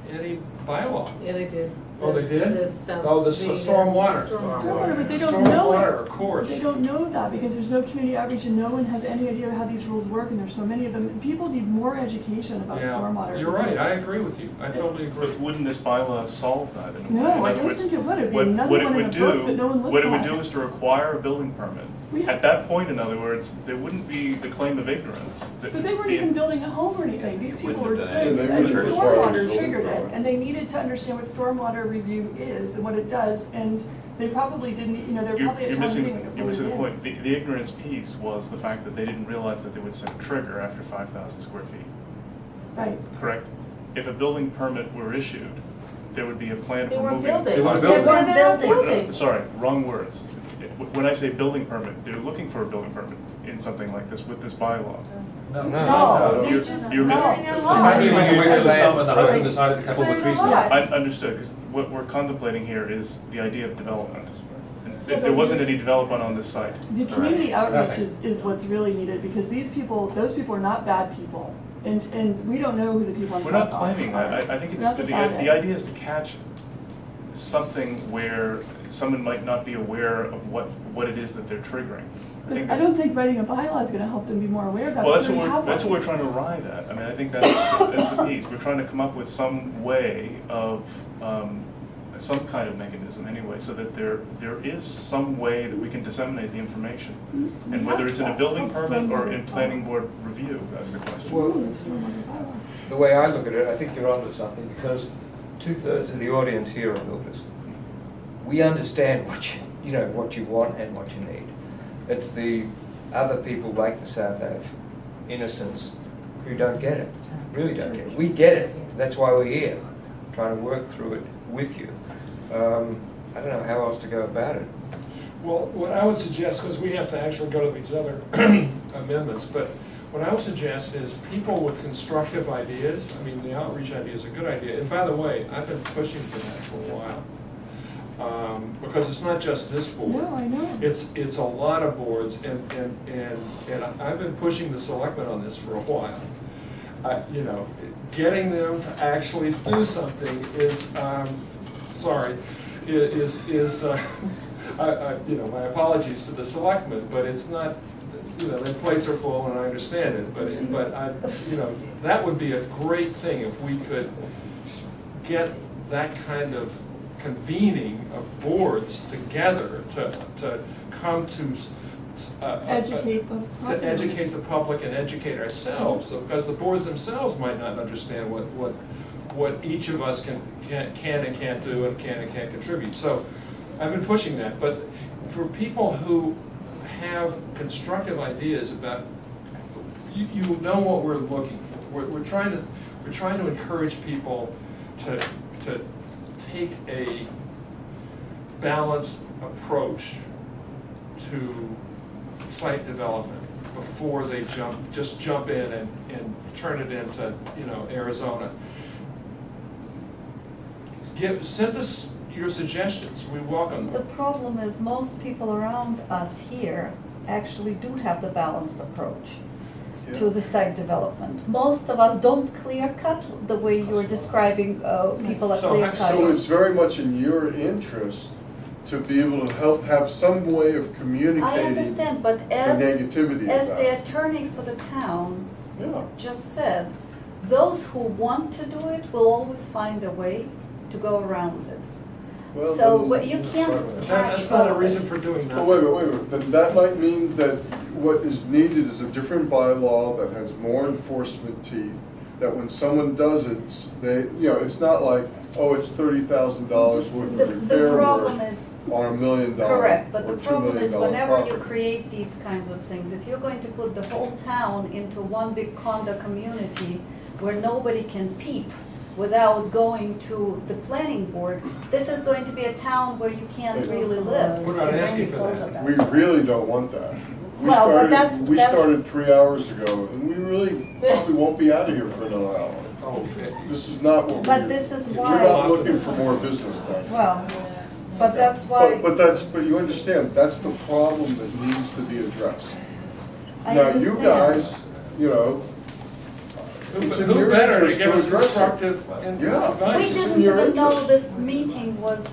bylaw. Yeah, they did. Oh, they did? The stormwater. Stormwater, but they don't know it. Stormwater, of course. They don't know that because there's no community outreach and no one has any idea how these rules work and there's so many of them. People need more education about stormwater. Yeah, you're right, because- I agree with you, I totally agree. But wouldn't this bylaw solve that in a way? No, In I other don't words, think it would. It'd be what- another what it one in would a book do- that no one looks What it would at. do is to require a building permit. Yeah. At that point, in other words, there wouldn't be the claim of ignorance. But they weren't even building a home or anything. These people were, wouldn't have done anything. and They wouldn't have stormwater required a triggered building it, permit. and they needed to understand what stormwater review is and what it does, and they probably didn't, they're You're probably at you're town missing, meeting. you're missing the point. The ignorance piece was the fact that they didn't realize that they would set a trigger after 5,000 square feet, Right. correct? If a building permit were issued, there would be a plan They for weren't moving. building. They weren't They building. weren't They weren't building. Sorry, wrong words. When I say building permit, they're looking for a building permit in something like this with this bylaw. No, You're- they just, you're- no. Family when you went to land, and the husband decided to cut all the trees down. I understood, because what we're contemplating here is the idea of development. And there wasn't any development on this site. The community outreach is what's really needed, because those people are not bad people, and we don't know who the people on We're top not are. claiming that. I think it's, Not the bad the eggs. idea is to catch something where someone might not be aware of what it is that they're triggering. But I don't think writing a bylaw is gonna help them be more aware of that. Well, that's because what we have that's what one. we're trying to arrive at. I mean, I think that's the piece. We're trying to come up with some way of, some kind of mechanism anyway, so that there is some way that we can disseminate the information. We And whether have it's in a that. building That's permit or in stormwater planning bylaw. board review, that's the question. Well, Stormwater bylaw. the way I look at it, I think you're onto something, because 2/3 of the audience here are builders. We understand what you want and what you need. It's the other people like the South Ave innocents who don't get it, really don't get it. We get it, that's why we're here, trying to work through it with you. I don't know how else to go about it. Well, what I would suggest, because we have to actually go to these other amendments, but what I would suggest is people with constructive ideas, I mean, the outreach idea is a good idea. And by the way, I've been pushing for that for a while. Because it's not just this board. No, I know. It's a lot of boards, and I've been pushing the selectmen on this for a while. Getting them to actually do something is, my apologies to the selectmen, but it's not, their plates are full and I understand it, but that would be a great thing if we could get that kind of convening of boards together to come to Educate the public. to educate the public and educate ourselves, because the boards themselves might not understand what each of us can and can't do and can and can't contribute. So I've been pushing that, but for people who have constructive ideas about, you know what we're looking for. We're trying to encourage people to take a balanced approach to site development before they jump in and turn it into, Arizona. Send us your suggestions, we welcome The them. problem is most people around us here actually do have the balanced approach to the site development. Most of us don't clear cut the way you're describing people are So clear So cutting. it's very much in your interest to be able to have some way of I communicating understand, but the as negativity the about it. attorney for the town Yeah. just said, those who want to do it will always find a way to go around it. Well, So then- but you can't That's catch not a both. reason for doing Oh, that. wait a minute, then that might mean that what is needed is a different bylaw that has more enforcement teeth, that when someone does it, it's not like, oh, it's $30,000 worth The of repair problem work is, on $1 million correct, but or the $2 problem is million whenever you property. create these kinds of things, if you're going to put the whole town into one big condo community where nobody can peep without going to the planning board, this is going to be a town where you can't really live. We're not asking for that. We really don't want that. We Well, but started- We that's- started 3 hours ago, and we really probably won't be out of here for another hour. Okay. This is not what But we're, this is we're why- not looking for more business done. Well, but that's why, But you understand, that's the problem that needs to be addressed. I Now, you understand. guys, you know, it's in Who your better to interest give to us address it. constructive Yeah. advice? We It's in didn't your even know interest. this meeting was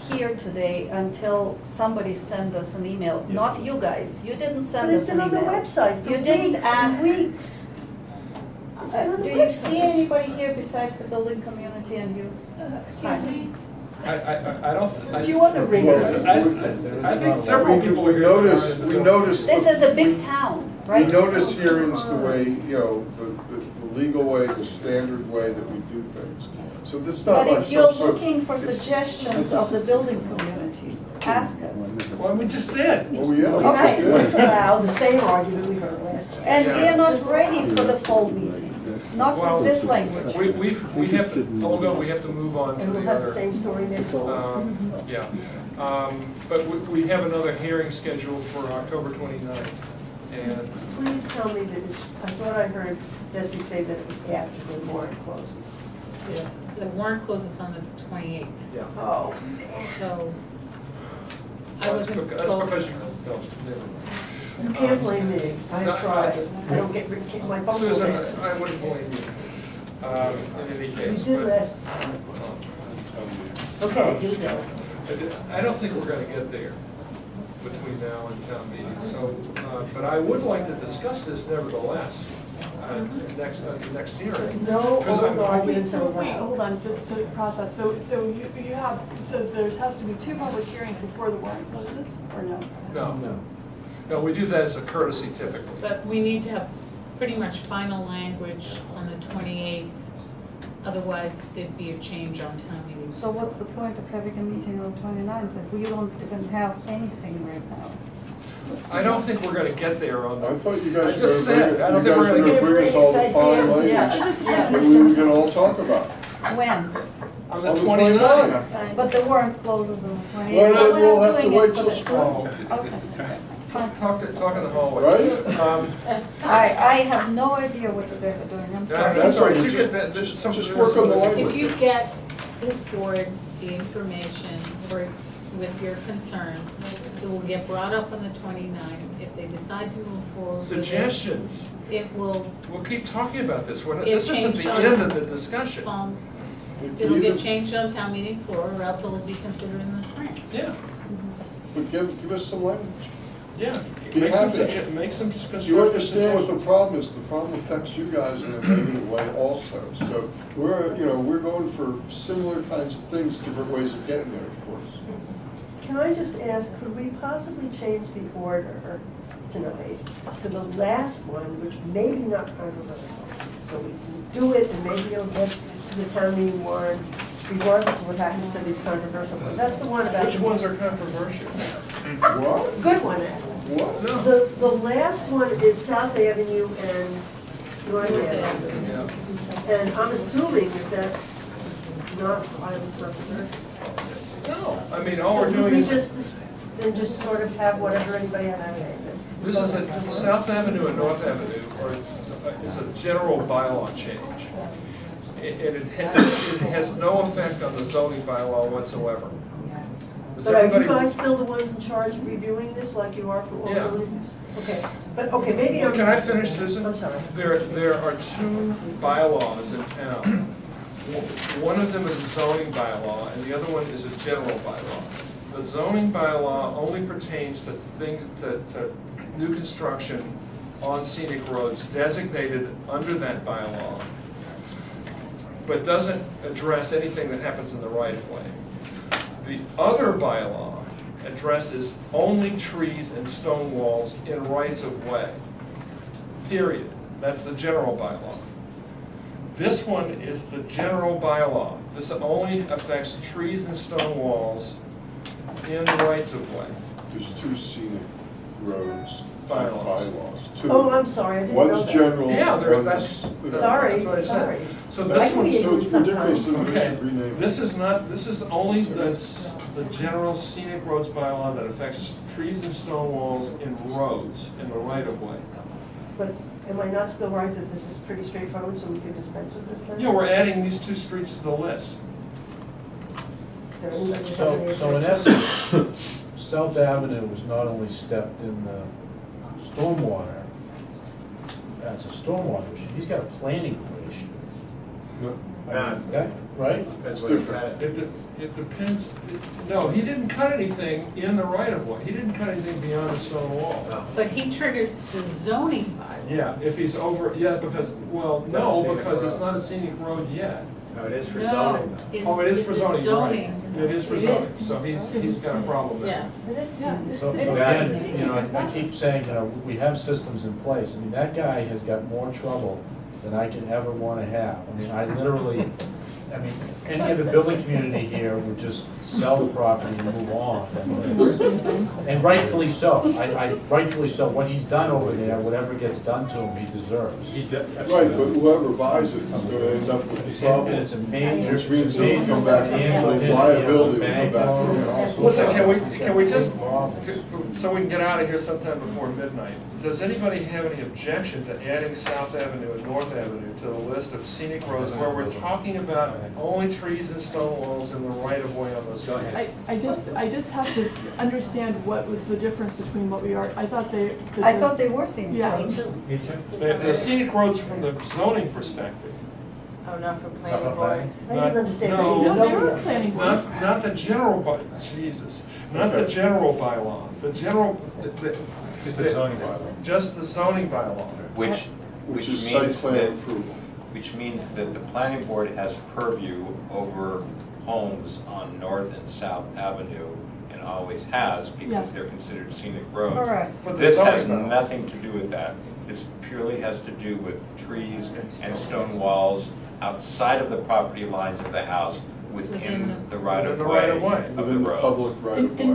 here today until somebody sent us an email. Not you guys, you didn't send But us it's an been on the email. website for You didn't weeks ask. and weeks. It's been on the Do you website. see anybody here besides the building community and you? Excuse me? I don't. A few other ringers. I think several people We here. noticed, we noticed. This is a big town, right? We notice hearings the way, you know, the legal way, the standard way that we do things. So this is not But like if you're some sort of- looking for it's- suggestions of the building community, ask us. Well, we just did. Oh, yeah. we Okay. just did. Disavow the same argument we heard last year. And Yeah. we are not ready for the fall meeting, not Well, with this language. We have to, hold on, we have to move on to And we'll the have the other. same story next week. Yeah. But we have another hearing scheduled for October 29th. And Please tell me that it's, I thought I heard Bessie say that it was after the warrant closes. Yes, the warrant closes on the 28th, yeah. Oh, so I That's wasn't that's told. because you, no, never mind. you can't blame me. I No, have tried. I don't get, my phone calls Susan, answered. I wouldn't blame you, in any You case. did but- last, okay, here we go. I don't think we're gonna get there between now and town meeting, so, but I would like to discuss this nevertheless, next hearing. No Because I'm old arguments So are wait, allowed. hold on, just to process, so you have, so there has to be 2 public hearings before the warrant closes, or no? No, we do that as a courtesy typically. But we need to have pretty much final language on the 28th, otherwise there'd be a change on town meeting. So what's the point of having a meeting on 29th if we don't even have anything right now? I don't think we're gonna get there on the. I thought you guys I were just said, I don't think we're gonna gonna bring us all the fine language Yeah. that we can all talk about. When? on the On the 29th. But the warrant closes on the 28th. Well, so then we're we'll not have to doing it wait for till the- spring. Okay. Talk in the hallway. Right? I have no idea what you guys are doing, I'm sorry. That's all right, That's you right, get that, there's some. just work on the language. If you get this board the information or with your concerns, it will get brought up on the 29th. If they decide to move forward with it, Suggestions. it will, We'll keep talking about this. We're not- It This isn't the changed on- end of the discussion. it'll get changed on town meeting floor, or else it'll be considered in the spring. Yeah, But give us some language. yeah. Be Make some, happy. make some constructive You understand what the suggestions. problem is, the problem affects you guys in a negative way also. So we're going for similar kinds of things, different ways of getting there, of course. Can I just ask, could we possibly change the order tonight to the last one, which may be not controversial? So we can do it, and maybe it'll get to the town meeting warrant, regardless of what happens to these controversial ones. That's the one about. Which ones are controversial? What? Good one, actually. What? No. The last one is South Avenue and North Avenue. Yeah. And I'm assuming that that's not highly controversial. No, I mean, all we're So doing we is, just sort of have whatever anybody has to say. this is a, South Avenue and North Avenue is a general bylaw change. And it has no effect on the zoning bylaw whatsoever. Does But are you everybody? guys still the ones in charge of reviewing this like you are for all Yeah. zoning? Okay, but, okay, maybe I'm. Can I finish, Susan? I'm sorry. There are 2 bylaws in town. One of them is a zoning bylaw, and the other one is a general bylaw. The zoning bylaw only pertains to things, to new construction on scenic roads designated under that bylaw, but doesn't address anything that happens in the right-of-way. The other bylaw addresses only trees and stone walls in rights-of-way, period. That's the general bylaw. This one is the general bylaw. This only affects trees and stone walls in rights-of-way. There's 2 scenic. roads Bylaws. bylaws too. Oh, I'm sorry, I didn't know One's that. general. Yeah, there- one's- Sorry, That's what I said. sorry. So I this can one's, be So it's ridiculous that we okay, should rename it. this is not, this is only the general scenic roads bylaw that affects trees and stone walls in roads, in the right of way. But am I not still right that this is pretty straightforward, so we could dispense with this then? You know, we're adding these 2 streets to the list. Is there anybody who has any So in objection? essence, South Avenue was not only stepped in the stormwater, as a stormwater issue, he's got a planning issue. Right? That's what you got. It depends, no, he didn't cut anything in the right of way, he didn't cut anything beyond the stone wall. But he triggers the zoning bylaw. Yeah, if he's over, yeah, because, well, It's not a no, scenic because it's road. not a scenic road yet. No, it is for No, zoning though. Oh, it is for the zoning, you're right. zoning. It is for It zoning, is. so he's got a problem there. Yeah. So again, you know, I keep saying, you know, we have systems in place. I mean, that guy has got more trouble than I can ever want to have. I mean, I literally, I mean, any of the building community here would just sell the property and move on. And rightfully so. I rightfully so. What he's done over there, whatever gets done to him, he deserves. Right, but whoever buys it is gonna end up with the And problem. it's a major, Which means it's a they'll major come back financial with hit. liability, He has a they'll bank come back loan with and all it. sorts Listen, of- can we just, Problems. so we can get out of here sometime before midnight, does anybody have any objection to adding South Avenue and North Avenue to the list of scenic roads where we're talking about only trees and stone walls in the right of way on those streets? I just have to understand what was the difference between what we are, I thought they. that I the- thought they were seen. Yeah. The scenic roads from the zoning perspective, Oh, not for Not planning for board? planning? I didn't understand. I No. didn't No, know they were that. planning board. not the general Jesus, not the general bylaw, the general, Just the zoning bylaw. just the zoning bylaw. Which Which means is site plan that, approval. which means that the planning board has purview over homes on North and South Avenue, and always has, Yeah. because they're considered scenic roads. Correct. But the This has zoning bylaw- nothing to do with that. This purely has to do with trees and stone walls outside of the property lines of the house, within the right of Within the right of way way. of Within the the public roads. right of way.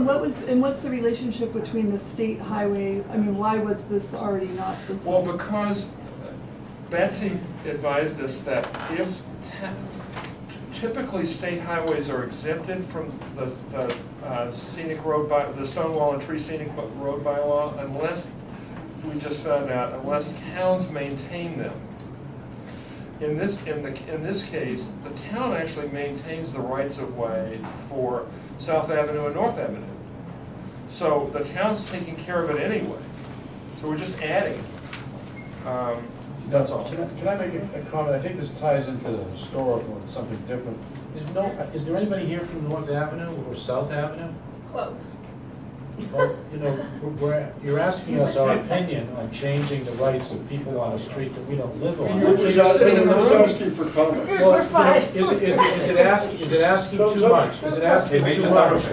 And what's the relationship between the state highway, I mean, why was this already not this? Well, because Betsy advised us that if typically state highways are exempted from the scenic road by, the stone wall and tree scenic road bylaw, unless, we just found out, unless towns maintain them. In this case, the town actually maintains the rights of way for South Avenue and North Avenue. So the town's taking care of it anyway. So we're just adding. That's all. Can I make a comment? I think this ties into the historical and something different. Is there anybody here from North Avenue or South Avenue? Close. Well, you know, you're asking us our opinion on changing the rights of people on a street that we don't live on. You're just sitting in the room. asking for comment. Well, you know, is it asking too much? Is it asking too much?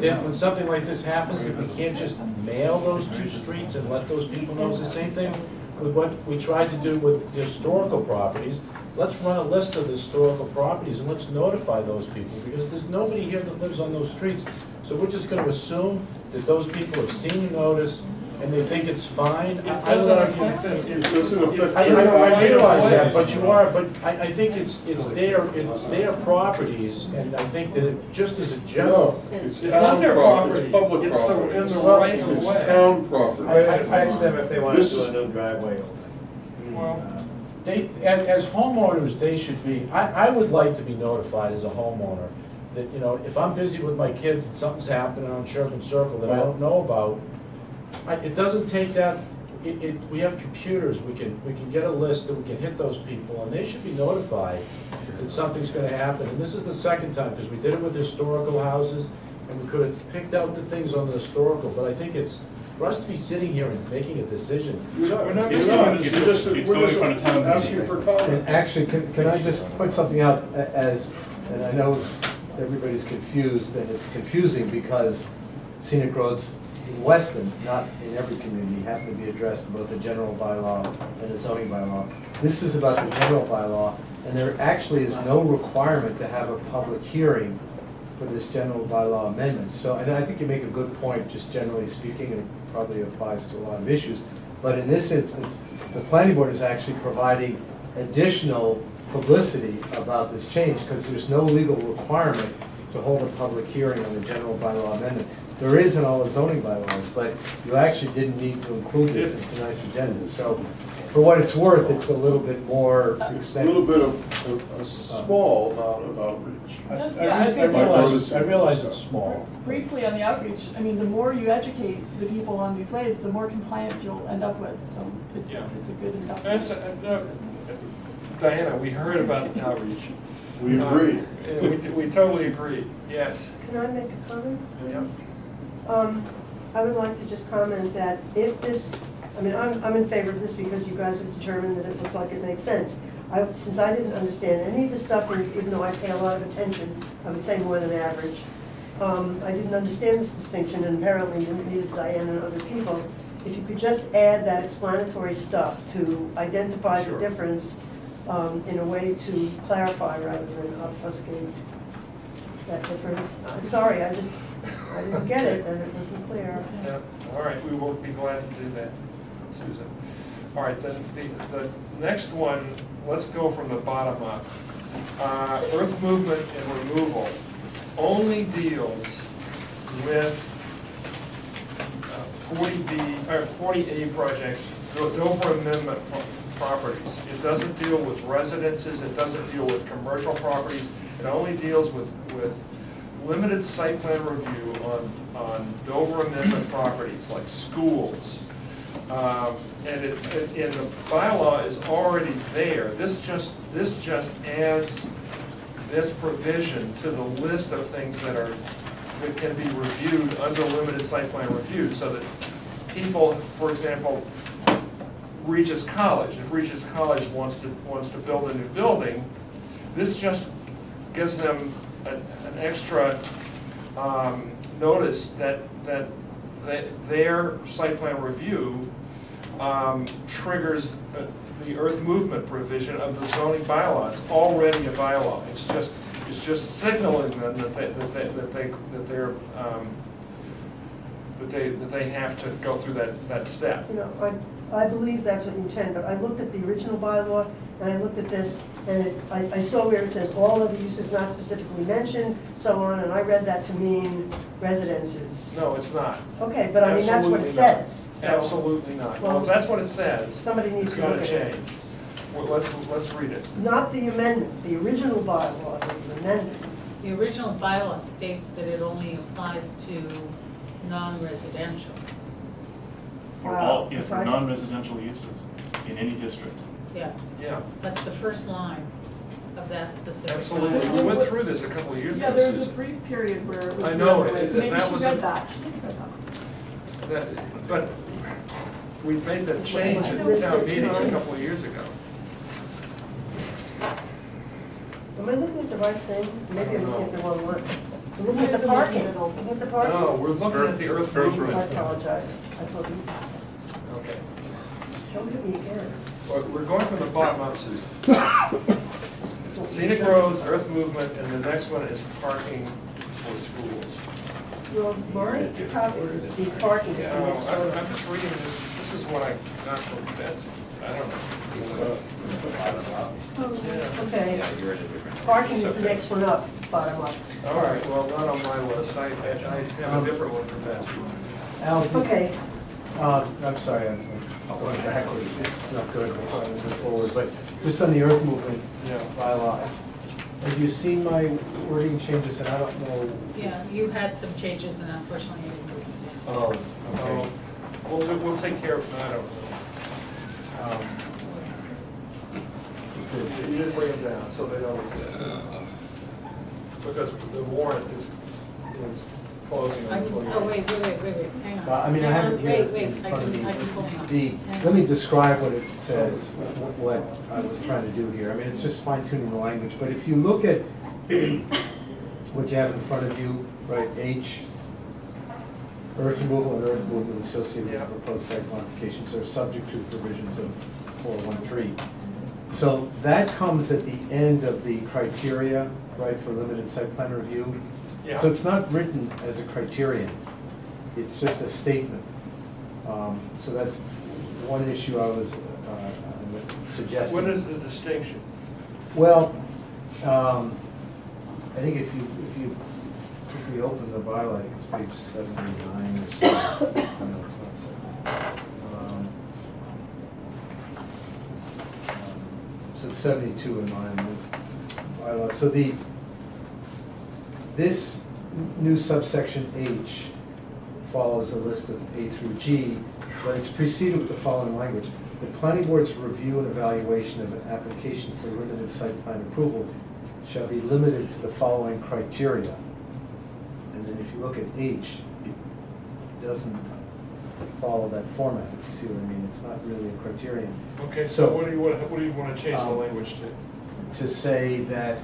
Then when something like this happens, that we can't just mail those 2 streets and let those people know? It's the same thing with what we tried to do with the historical properties. Let's run a list of the historical properties and let's notify those people, because there's nobody here that lives on those streets. So we're just gonna assume that those people have seen the notice and they think it's fine. It doesn't affect them. It doesn't affect I their realize that, right but you are, but I think it's their properties, and I think that just as a general. No, it's It's not town their property, property. it's public It's the- property. in the right of It's way. town property. I asked them if they wanted This to do is- a new driveway opening. Well, They, as homeowners, they should be, I would like to be notified as a homeowner that, you know, if I'm busy with my kids and something's happening on Sherman Circle that I don't know about, it doesn't take that, we have computers, we can get a list that we can hit those people, and they should be notified that something's gonna happen. And this is the second time, because we did it with historical houses, and we could have picked out the things on the historical, but I think it's, for us to be sitting here and making a decision. We're not, We're not we're making not. a We're decision. just, It's we're going in just front of town asking meeting. for And comment. actually, can I just point something out as, and I know everybody's confused, and it's confusing because scenic roads in Weston, not in every community, happen to be addressed in both the general bylaw and the zoning bylaw. This is about the general bylaw, and there actually is no requirement to have a public hearing for this general bylaw amendment. So, and I think you make a good point, just generally speaking, and it probably applies to a lot of issues. But in this instance, the planning board is actually providing additional publicity about this change, because there's no legal requirement to hold a public hearing on the general bylaw amendment. There is in all the zoning bylaws, but you actually didn't need to include this in tonight's agenda. So for what it's worth, it's a little bit more A extended. little bit of a small amount of outreach. Just, I yeah, I think realize it's small. briefly on the outreach, I mean, the more you educate the people on these ways, the more compliant you'll end up with, so Yeah. it's a good investment. That's, Diana, we heard about the outreach. We agree. We totally agree, yes. Can I make a comment, Yeah. please? I would like to just comment that if this, I mean, I'm in favor of this because you guys have determined that it looks like it makes sense. Since I didn't understand any of the stuff, and even though I pay a lot of attention, I would say more than average, I didn't understand this distinction, and apparently neither did Diane and other people. If you could just add that explanatory stuff to identify the Sure. difference in a way to clarify rather than obfuscate that difference. I'm sorry, I didn't get it, and it wasn't clear. Yeah, all right, we will be glad to do that, Susan. All right, then the next one, let's go from the bottom up. Earth movement and removal only deals with 40A projects, Dover Amendment properties. It doesn't deal with residences, it doesn't deal with commercial properties, it only deals with limited site plan review on Dover Amendment properties, like schools. And the bylaw is already there. This just adds this provision to the list of things that can be reviewed under limited site plan review, so that people, for example, Regis College, if Regis College wants to build a new building, this just gives them an extra notice that their site plan review triggers the earth movement provision of the zoning bylaw. It's already a bylaw. It's just signaling them that they have to go through that step. You know, I believe that's what you intend, but I looked at the original bylaw, and I looked at this, and I saw where it says all of the uses not specifically mentioned, so on, and I read that to mean residences. No, it's not. Okay, but I mean, that's what it Absolutely not. says. so Absolutely not. Well, if that's what it says, Somebody needs it's to gonna look at it. change. Well, let's read it. Not the amendment, the original bylaw, the amendment. The original bylaw states that it only applies to non-residential. For Wow. all, yes, for Right. non-residential uses in any district. Yeah, Yeah, that's the first line of that specific. absolutely. bylaw. We went through this a couple of years Yeah, ago, there was a Susan. brief period where it was I the know, other way. it- Maybe that she was read a- that. But we made that change I at missed town it, meeting a sorry. couple of years ago. Am I looking at the right thing? Maybe I'm looking at the wrong one. I'm looking at the Maybe parking. the middle. Looking at the parking. No, we're looking at the earth Earth movement. I apologize. I thought you, Okay. don't hit me again. Well, we're going from the bottom up, Susan. Scenic roads, earth movement, and the next one is parking for schools. Well, my copy is the parking. is Yeah, the next one. I'm just reading this is what I got from Betsy. I don't know. Yeah. Okay, Yeah, you're in a different. parking is the next one up, bottom up. All right, well, not on my list. I have a different one from Betsy. Al, did- Okay, I'm sorry, I'm going backwards, it's not good, I'm trying to move forward, but just on the earth movement Yeah. bylaw, have you seen my wording changes, and I don't know? Yeah, you had some changes and unfortunately you didn't. Oh, okay. We'll take care of, I don't Um, know. You didn't bring them down, so they don't exist. Because the warrant is closing I on can, the 28th. oh, wait, hang on. I mean, I Hang have on, it here Wait, in I front of can me. pull them up. Hang Let me on. describe what it says, what I was trying to do here. I mean, it's just fine tuning the language, but if you look at what you have in front of you, right, H, earth removal and earth movement associated Yeah. with proposed site modifications are subject to provisions of 413. So that comes at the end of the criteria, right, for limited site plan review. Yeah. So it's not written as a criterion, it's just a statement. So that's one issue I was suggesting. What is the distinction? Well, I think if we open the bylaw, I think it's page 79 or so. No, it's not 79. So it's 72 in my bylaw. So this new subsection H follows a list of A through G, but it's preceded with the following language. The planning board's review and evaluation of an application for limited site plan approval shall be limited to the following criteria. And then if you look at H, it doesn't follow that format, if you see what I mean. It's not really a criterion. Okay, so what do you want to change the language to? To say that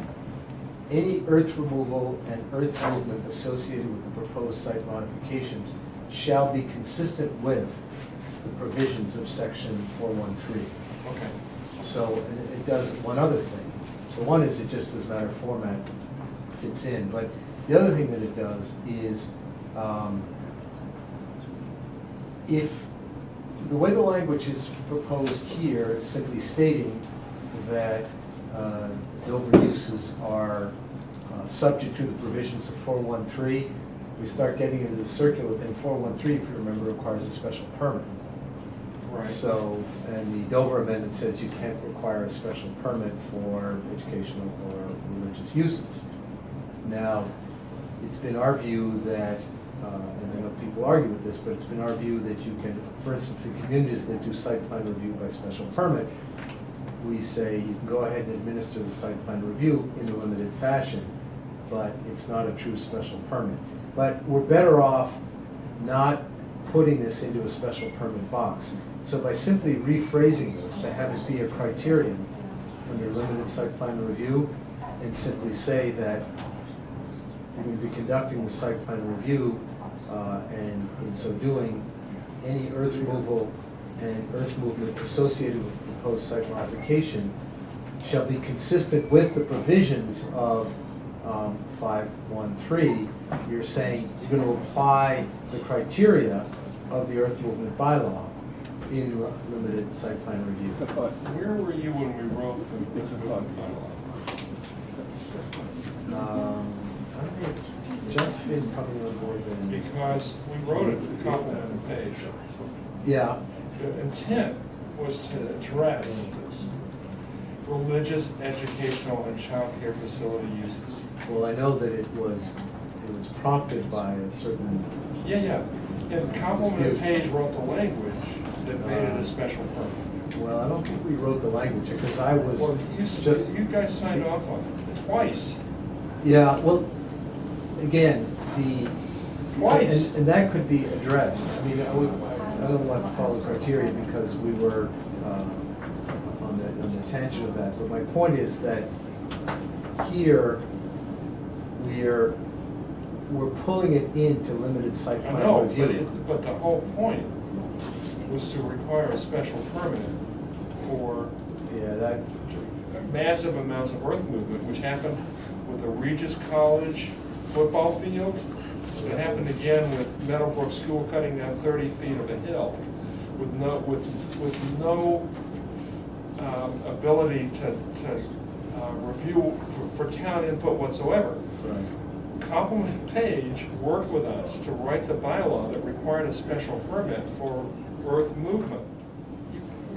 any earth removal and earth movement associated with the proposed site modifications shall be consistent with the provisions of section 413. Okay. So and it does one other thing. So one is it just as a matter of format fits in, but the other thing that it does is if the way the language is proposed here is simply stating that Dover uses are subject to the provisions of 413, we start getting into the circular thing. 413, if you remember, requires a special permit. Right. So, and the Dover amendment says you can't require a special permit for educational or religious uses. Now, it's been our view that, and I know people argue with this, but it's been our view that you can, for instance, in communities that do site plan review by special permit, we say you can go ahead and administer the site plan review in a limited fashion, but it's not a true special permit. But we're better off not putting this into a special permit box. So by simply rephrasing this to have it be a criterion under limited site plan review, and simply say that you're going to be conducting the site plan review, and in so doing, any earth removal and earth movement associated with the proposed site modification shall be consistent with the provisions of 513. You're saying you're going to apply the criteria of the earth movement bylaw in limited site plan review. Where were you when we wrote the bylaw? I think it's just been coming on board then. Because we wrote it at the complement page. Yeah. The intent was to address religious, educational, and child care facility uses. Well, I know that it was prompted by a certain. Yeah. And the complement page wrote the language that made it a special permit. Well, I don't think we wrote the language because I was Well, just. you guys signed off on it twice. Yeah, well, again, Twice. and that could be addressed. I mean, I don't want to follow criteria because we were on the tangent of that. But my point is that here we're pulling it into limited site I plan know, review. but the whole point was to require a special permit for Yeah, that. massive amounts of earth movement, which happened with the Regis College football field. It happened again with Meadowbrook School cutting down 30 feet of a hill with no ability to review for town input whatsoever. Right. Complement Page worked with us to write the bylaw that required a special permit for earth movement.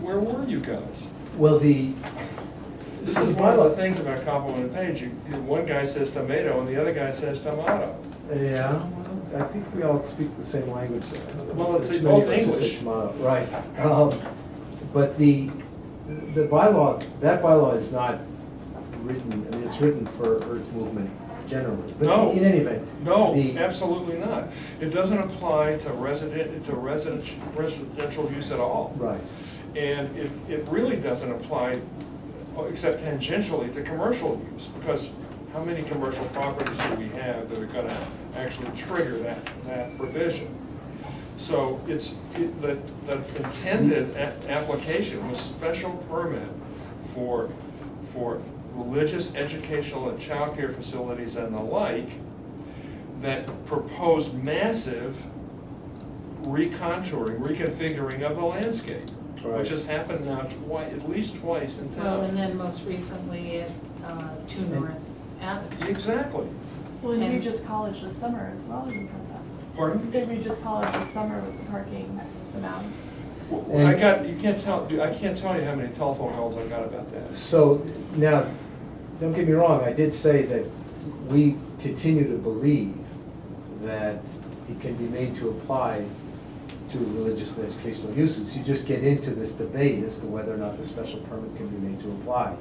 Where were you guys? Well, This is one of the things about Complement Page. One guy says tomato and the other guy says tomato. Yeah, well, I think we all speak the same language. Well, it's Many both of us who say English. tomato, right. But the bylaw, that bylaw is not written, I mean, it's written for earth movement generally. But No. in any event. No, the- absolutely not. It doesn't apply to residential use at all. Right. And it really doesn't apply, except tangentially, to commercial use, because how many commercial properties do we have that are gonna actually trigger that provision? So the intended application was special permit for religious, educational, and childcare facilities and the like, that proposed massive recontouring, reconfiguring of the landscape, Right. which has happened now at least twice in Well, and town. then most recently at 2 North Avenue. Exactly. Well, in And- Regis College this summer as well, you said that. Pardon? In Regis College this summer with the parking, the mountain. Well, I can't tell you how many telephone calls I got about that. So now, don't get me wrong, I did say that we continue to believe that it can be made to apply to religious and educational uses. You just get into this debate as to whether or not the special permit can be made to apply.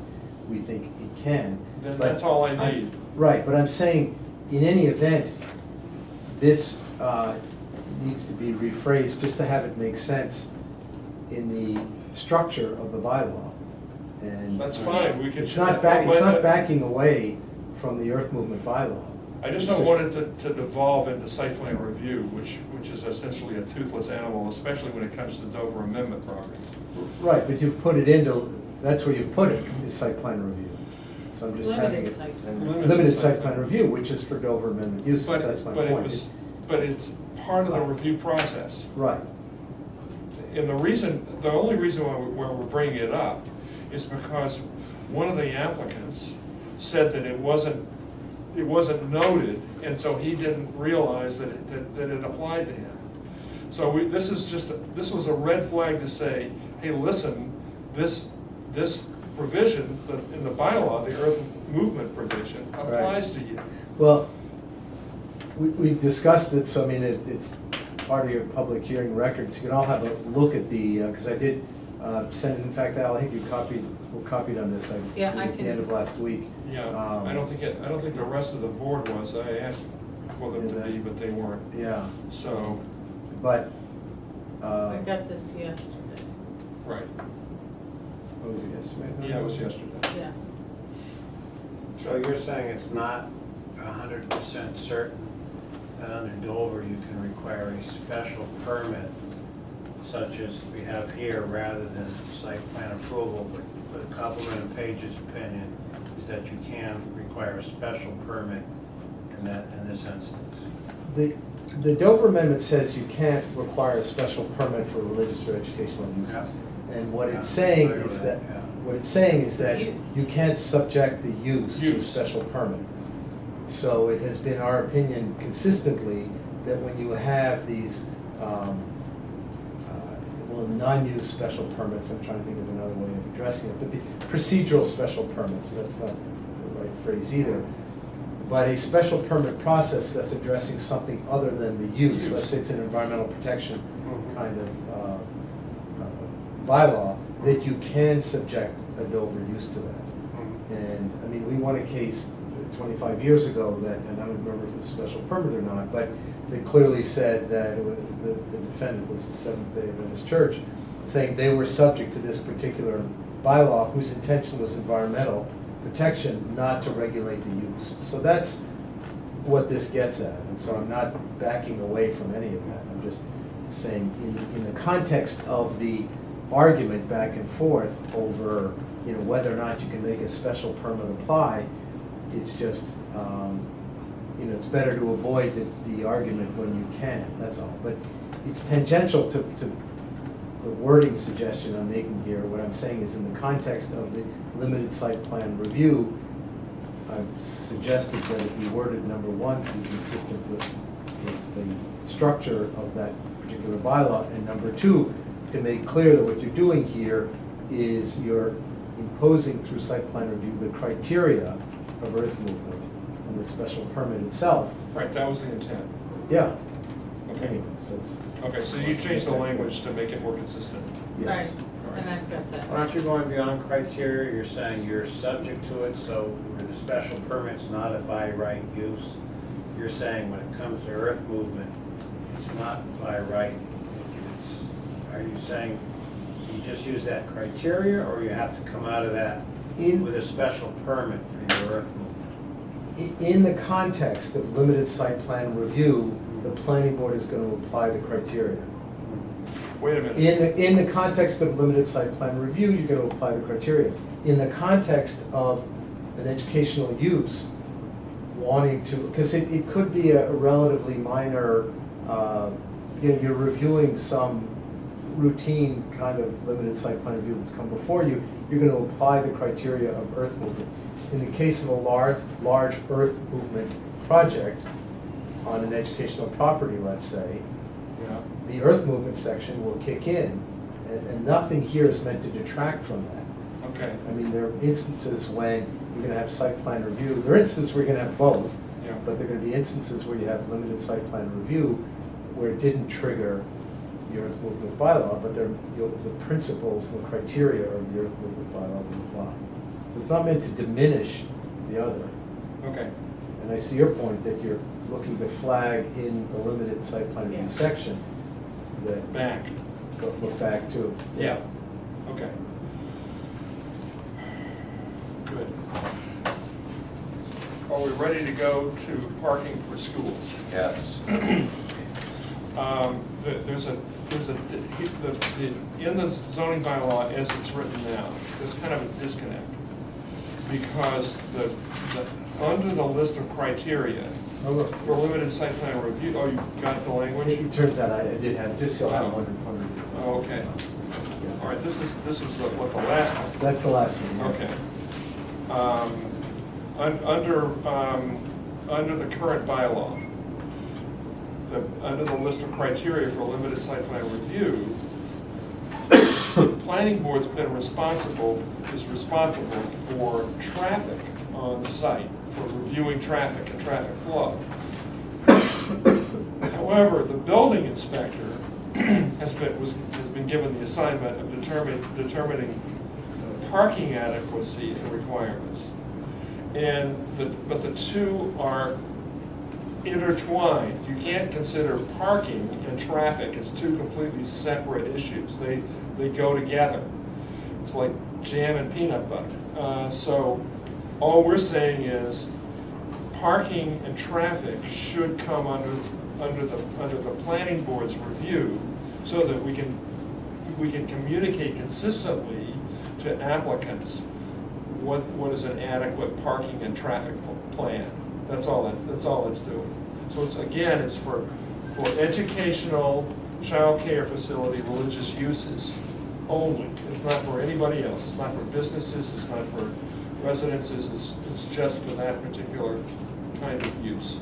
We think it can. Then but that's all I need. Right, but I'm saying, in any event, this needs to be rephrased just to have it make sense in the structure of the bylaw. And That's fine, we can. it's not backing away from the earth movement bylaw. I just don't want it to devolve into site plan review, which is essentially a toothless animal, especially when it comes to Dover Amendment properties. Right, but you've put it into, that's where you've put it, is site plan review. So I'm just having Limited it. site plan. Limited site plan review, which is for Dover Amendment uses, But, that's my but it point. was, but it's part of the review process. Right, And the only reason why we're bringing it up is because one of the applicants said that it wasn't noted, and so he didn't realize that it applied to him. So this was a red flag to say, hey, listen, this provision in the bylaw, the earth movement provision, applies to you. well, we've discussed it, so I mean, it's part of your public hearing records. You can all have a look at the, because I did send it, in fact, Al, I think you were copied on this, Yeah, I at the can- end of last week. Yeah, I don't think the rest of the board was. I asked for them to be, but they weren't. Yeah, So, but, I got this yesterday. right, what was it yesterday? yeah, it was yesterday. Yeah. So you're saying it's not 100% certain that under Dover you can require a special permit such as we have here rather than site plan approval, but the Chaplin and Page's opinion is that you can require a special permit in this instance. The Dover Amendment says you can't require a special permit for religious or educational uses. Yeah. And what Yeah, it's saying I agree is with that, that, yeah. what it's saying is that Use. you can't subject the use to a Use. special permit. So it has been our opinion consistently that when you have these, non-use special permits, I'm trying to think of another way of addressing it, but the procedural special permits, that's not the right phrase either. But a special permit process that's addressing something other than the use, let's say it's an environmental protection kind of bylaw, that you can subject a Dover use to that. And, I mean, we won a case 25 years ago that, and I don't remember if it was a special permit or not, but they clearly said that the defendant was the Seventh-day Adventist Church, saying they were subject to this particular bylaw whose intention was environmental protection, not to regulate the use. So that's what this gets at, and so I'm not backing away from any of that. I'm just saying, in the context of the argument back and forth over, whether or not you can make a special permit apply, it's just, it's better to avoid the argument when you can, that's all. But it's tangential to the wording suggestion I'm making here. What I'm saying is, in the context of the limited site plan review, I've suggested that it be worded, number one, to be consistent with the structure of that particular bylaw, and number two, to make clear that what you're doing here is you're imposing through site plan review the criteria of earth movement and the special permit itself. Right, that was the intent. Yeah. Okay. Anyway, so it's, Okay, so you changed the language to make it more consistent. yes. Right, and I've got that. Aren't you going beyond criteria? You're saying you're subject to it, so where the special permit's not a by right use. You're saying when it comes to earth movement, it's not by right. Are you saying you just use that criteria, or you have to come out of that with a special permit for your earth movement? In the context of limited site plan review, the planning board is going to apply the criteria. Wait a minute. In the context of limited site plan review, you're going to apply the criteria. In the context of an educational use, wanting to, because it could be a relatively minor, you're reviewing some routine kind of limited site plan review that's come before you, you're going to apply the criteria of earth movement. In the case of a large earth movement project on an educational property, let's say, Yeah. the earth movement section will kick in, and nothing here is meant to detract from that. Okay, I mean, there are instances when you're going to have site plan review. There are instances where you're going to have both, yeah. but there are going to be instances where you have limited site plan review where it didn't trigger the earth movement bylaw, but the principles, the criteria of the earth movement bylaw will apply. So it's not meant to diminish the other. Okay, And I see your point that you're looking to flag in the limited site plan review Yeah. section that back. look back to. Yeah, okay. Good. Are we ready to go to parking for schools? Yes. In the zoning bylaw as it's written now, there's kind of a disconnect. Because under the list of criteria for limited site plan review, oh, you got the language? It turns out I did have, just so I have one in front of you. Oh, okay. All right, this was what, the last one? That's the last one. yeah. Okay. Under the current bylaw, under the list of criteria for limited site plan review, the planning board's been responsible for traffic on the site, for reviewing traffic and traffic flow. However, the building inspector has been given the assignment of determining parking adequacy and requirements. But the two are intertwined. You can't consider parking and traffic as two completely separate issues. They go together. It's like jam and peanut butter. So all we're saying is parking and traffic should come under the planning board's review so that we can communicate consistently to applicants what is an adequate parking and traffic plan. That's all it's doing. So it's for educational, child care facility, religious uses only. It's not for anybody else. It's not for businesses, it's not for residences, it's just for that particular kind of use.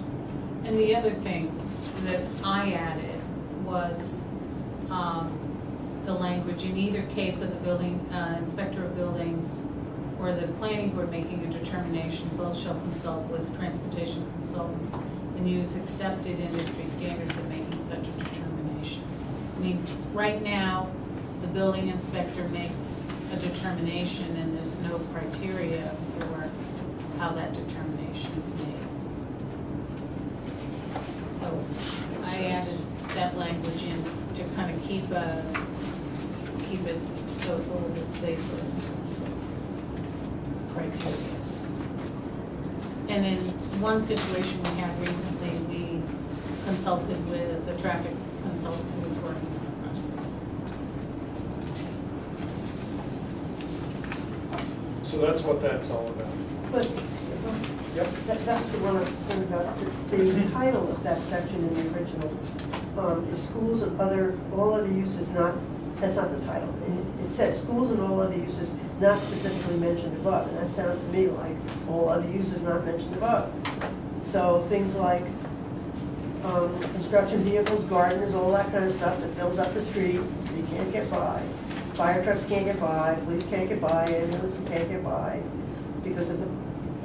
And the other thing that I added was the language, in either case of the building inspector of buildings or the planning board making a determination, both shall consult with transportation consultants and use accepted industry standards in making such a determination. I mean, right now, the building inspector makes a determination and there's no criteria for how that determination is made. So I added that language in to kind of keep it so it's a little bit safer in terms of criteria. And in one situation we had recently, we consulted with a traffic consultant who was working on it. So that's what that's all about. But Yep. that was the one I was concerned about. The title of that section in the original is schools and all other uses not, that's not the title. It says schools and all other uses not specifically mentioned above, and that sounds to me like all other uses not mentioned above. So things like construction vehicles, gardeners, all that kind of stuff that fills up the street, so you can't get by. Fire trucks can't get by, police can't get by, ambulances can't get by because of the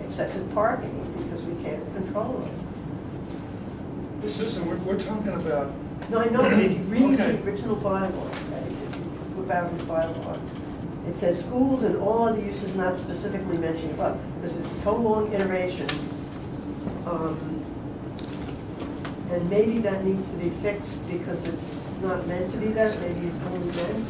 excessive parking, because we can't control it. Susan, we're talking about, No, I know, but if you read Okay. the original bylaw, okay, if you go back to the bylaw, it says schools and all other uses not specifically mentioned above, because it's this whole long iteration. And maybe that needs to be fixed because it's not meant to be that, maybe it's only meant.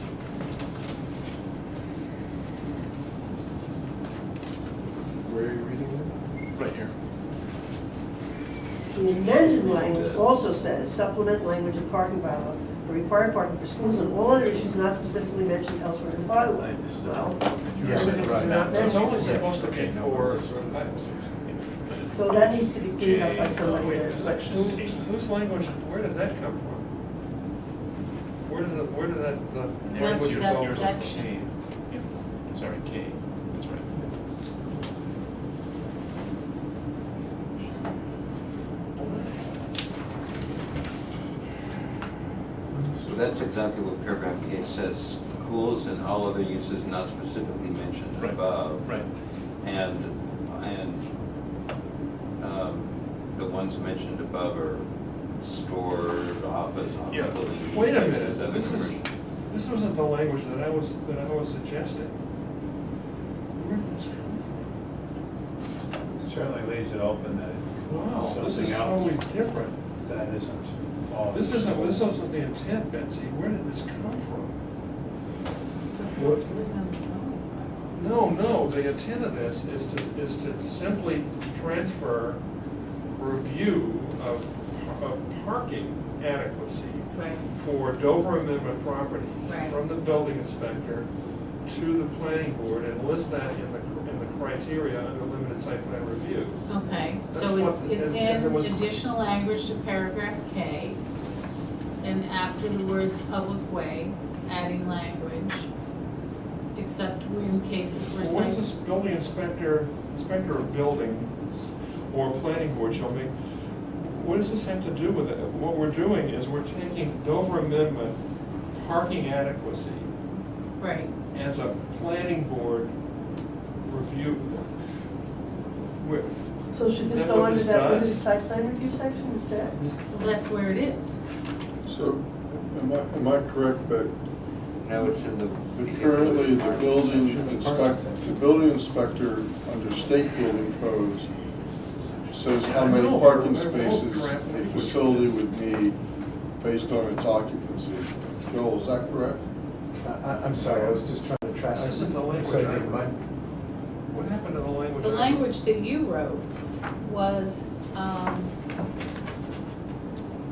where are you reading Right here. The amended language also says supplement language of parking bylaw for required parking for schools and all other issues not specifically mentioned elsewhere in the bylaw. Well, Yes, because it's right. not that? It's mentioned. only supposed to be for, So that needs to be cleaned up by J, somebody wait, there. section eight. Whose language, where did that come from? Where did that, the That's- language that's of Yours is section. K. Yeah, sorry, K, that's right. So that's exactly what paragraph K says, schools and all other uses not specifically mentioned Right, above. right. And the ones mentioned above are store, office Yeah. building. Wait a places, minute, other commercial. this wasn't the language that I was suggesting. Where did this come Certainly leaves it open that from? Wow, this is something else totally different. that isn't all. This isn't the intent, Betsy. Where did this come from? That's what's written on the sign. No, the intent of this is to simply transfer review of parking adequacy Right. for Dover Amendment properties Right. from the building inspector to the planning board and list that in the criteria under limited site plan review. Okay, That's so what- it's and there in was- additional language to paragraph K, and after the words public way, adding language, except in cases where What is site. this building inspector of buildings or planning board shall make, what does this have to do with it? What we're doing is we're taking Dover Amendment parking adequacy Right, as a planning board review. Where- So should Is this that go what under this that does? limited site plan review section instead? well, that's where it is. So, am I correct that No, it's in the. currently the building inspector under state building codes says how many No, parking they're both spaces draft a language. facility would need based on its occupancy? Joel, is that correct? I'm sorry, I was just trying to track. This isn't the language So, I never wrote. mind. What happened to the language? The I wrote? language that you wrote was,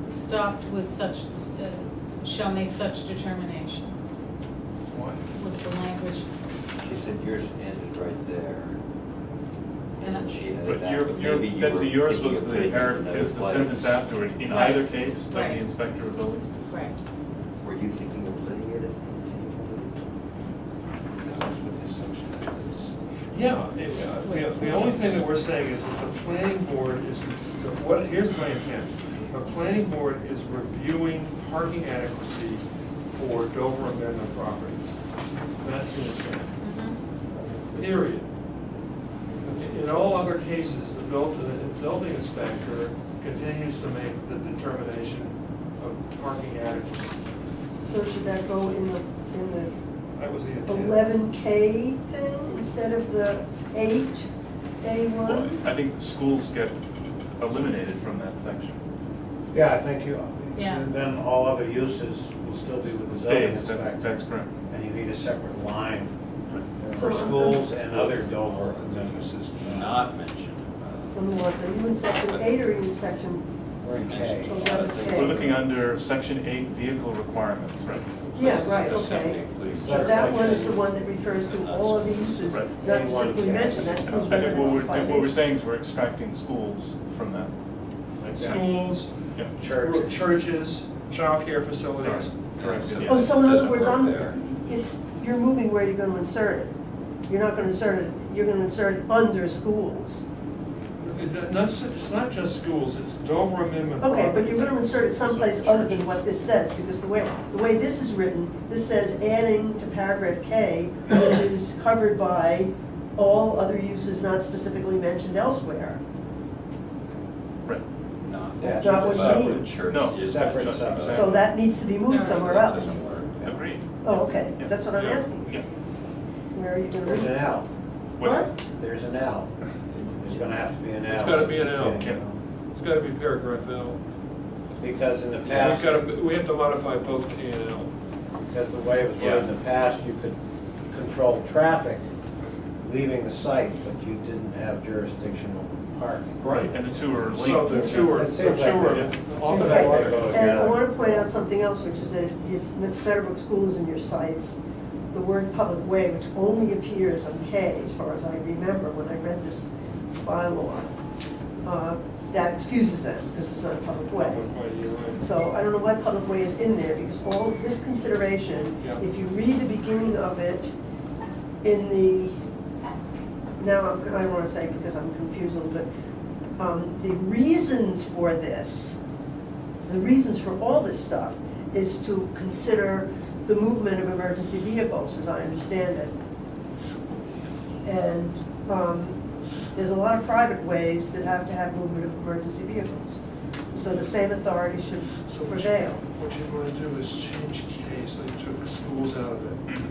stopped with such, shall make such determination, What? was the language. She said yours ended right there. And She added But that, your, but your, maybe you Betsy, were yours thinking was of the putting it in is the those sentence letters. afterward, in Right. either case, of the Right. inspector of building. Correct. Were you thinking of putting it in? Because that's what this section is. Yeah, the only thing that we're saying is that the planning board is, here's my intent. The planning board is reviewing parking adequacy for Dover Amendment properties. That's the intent, period. In all other cases, the building inspector continues to make the determination of parking adequacy. So should that go in the That was the intent. 11K thing instead of the 8, Well, A1? I think the schools get eliminated from that section. Yeah, I think you, Yeah. then all other uses will still be with the building Stays, that's inspector. correct. And you need a separate line So- for schools and other Dover amendments. Not mentioned. From the last, are you in section 8 or are you in section We're in K. 11K? We're looking under section 8, vehicle requirements, right? Yeah, right, Assembly okay. includes- But that one is the one that refers to all of the uses, Right. not specifically mentioned, that I includes think residential. what we're saying is we're extracting schools from that. Right? Schools, Yeah. churches, childcare facilities. Sorry. Correct, yeah. Oh, so in other Doesn't words, work there. you're moving where you're gonna insert it. You're not gonna insert it, you're gonna insert it under schools. It's not just schools, it's Dover Amendment Okay, but properties. you're gonna insert it someplace other than what this says, because the way this is written, this says adding to paragraph K, which is covered by all other uses not specifically mentioned elsewhere. Right. Not. That's not what it Separate means. churches, No. Separate that's subset. not- So that needs to be moved somewhere That else. doesn't work. Agreed. Oh, okay, that's what I'm Yeah. asking. Yeah. Where are you gonna There's move an it? L. What's What? it? There's an L. There's gonna have to be an L. It's gotta be an L. Yeah. It's gotta be paragraph L. Because in the Yeah, past, we have to modify both K and L. because the way it was written in the past, you could control traffic leaving the site, but you didn't have jurisdiction over parking. Right, and the two are linked. So the two are, It seems like often they go And I together. want to point out something else, which is that if Meadowbrook School is in your sites, the word public way, which only appears on K, as far as I remember when I read this bylaw, that excuses them, because it's not a public way. You're right. So I don't know why public way is in there, because all this consideration, Yeah. if you read the beginning of it in the, I don't want to say because I'm confused a little bit, the reasons for this, the reasons for all this stuff is to consider the movement of emergency vehicles, as I understand it. And there's a lot of private ways that have to have movement of emergency vehicles. So the same authority should prevail. What you want to do is change case, so you took schools out of it,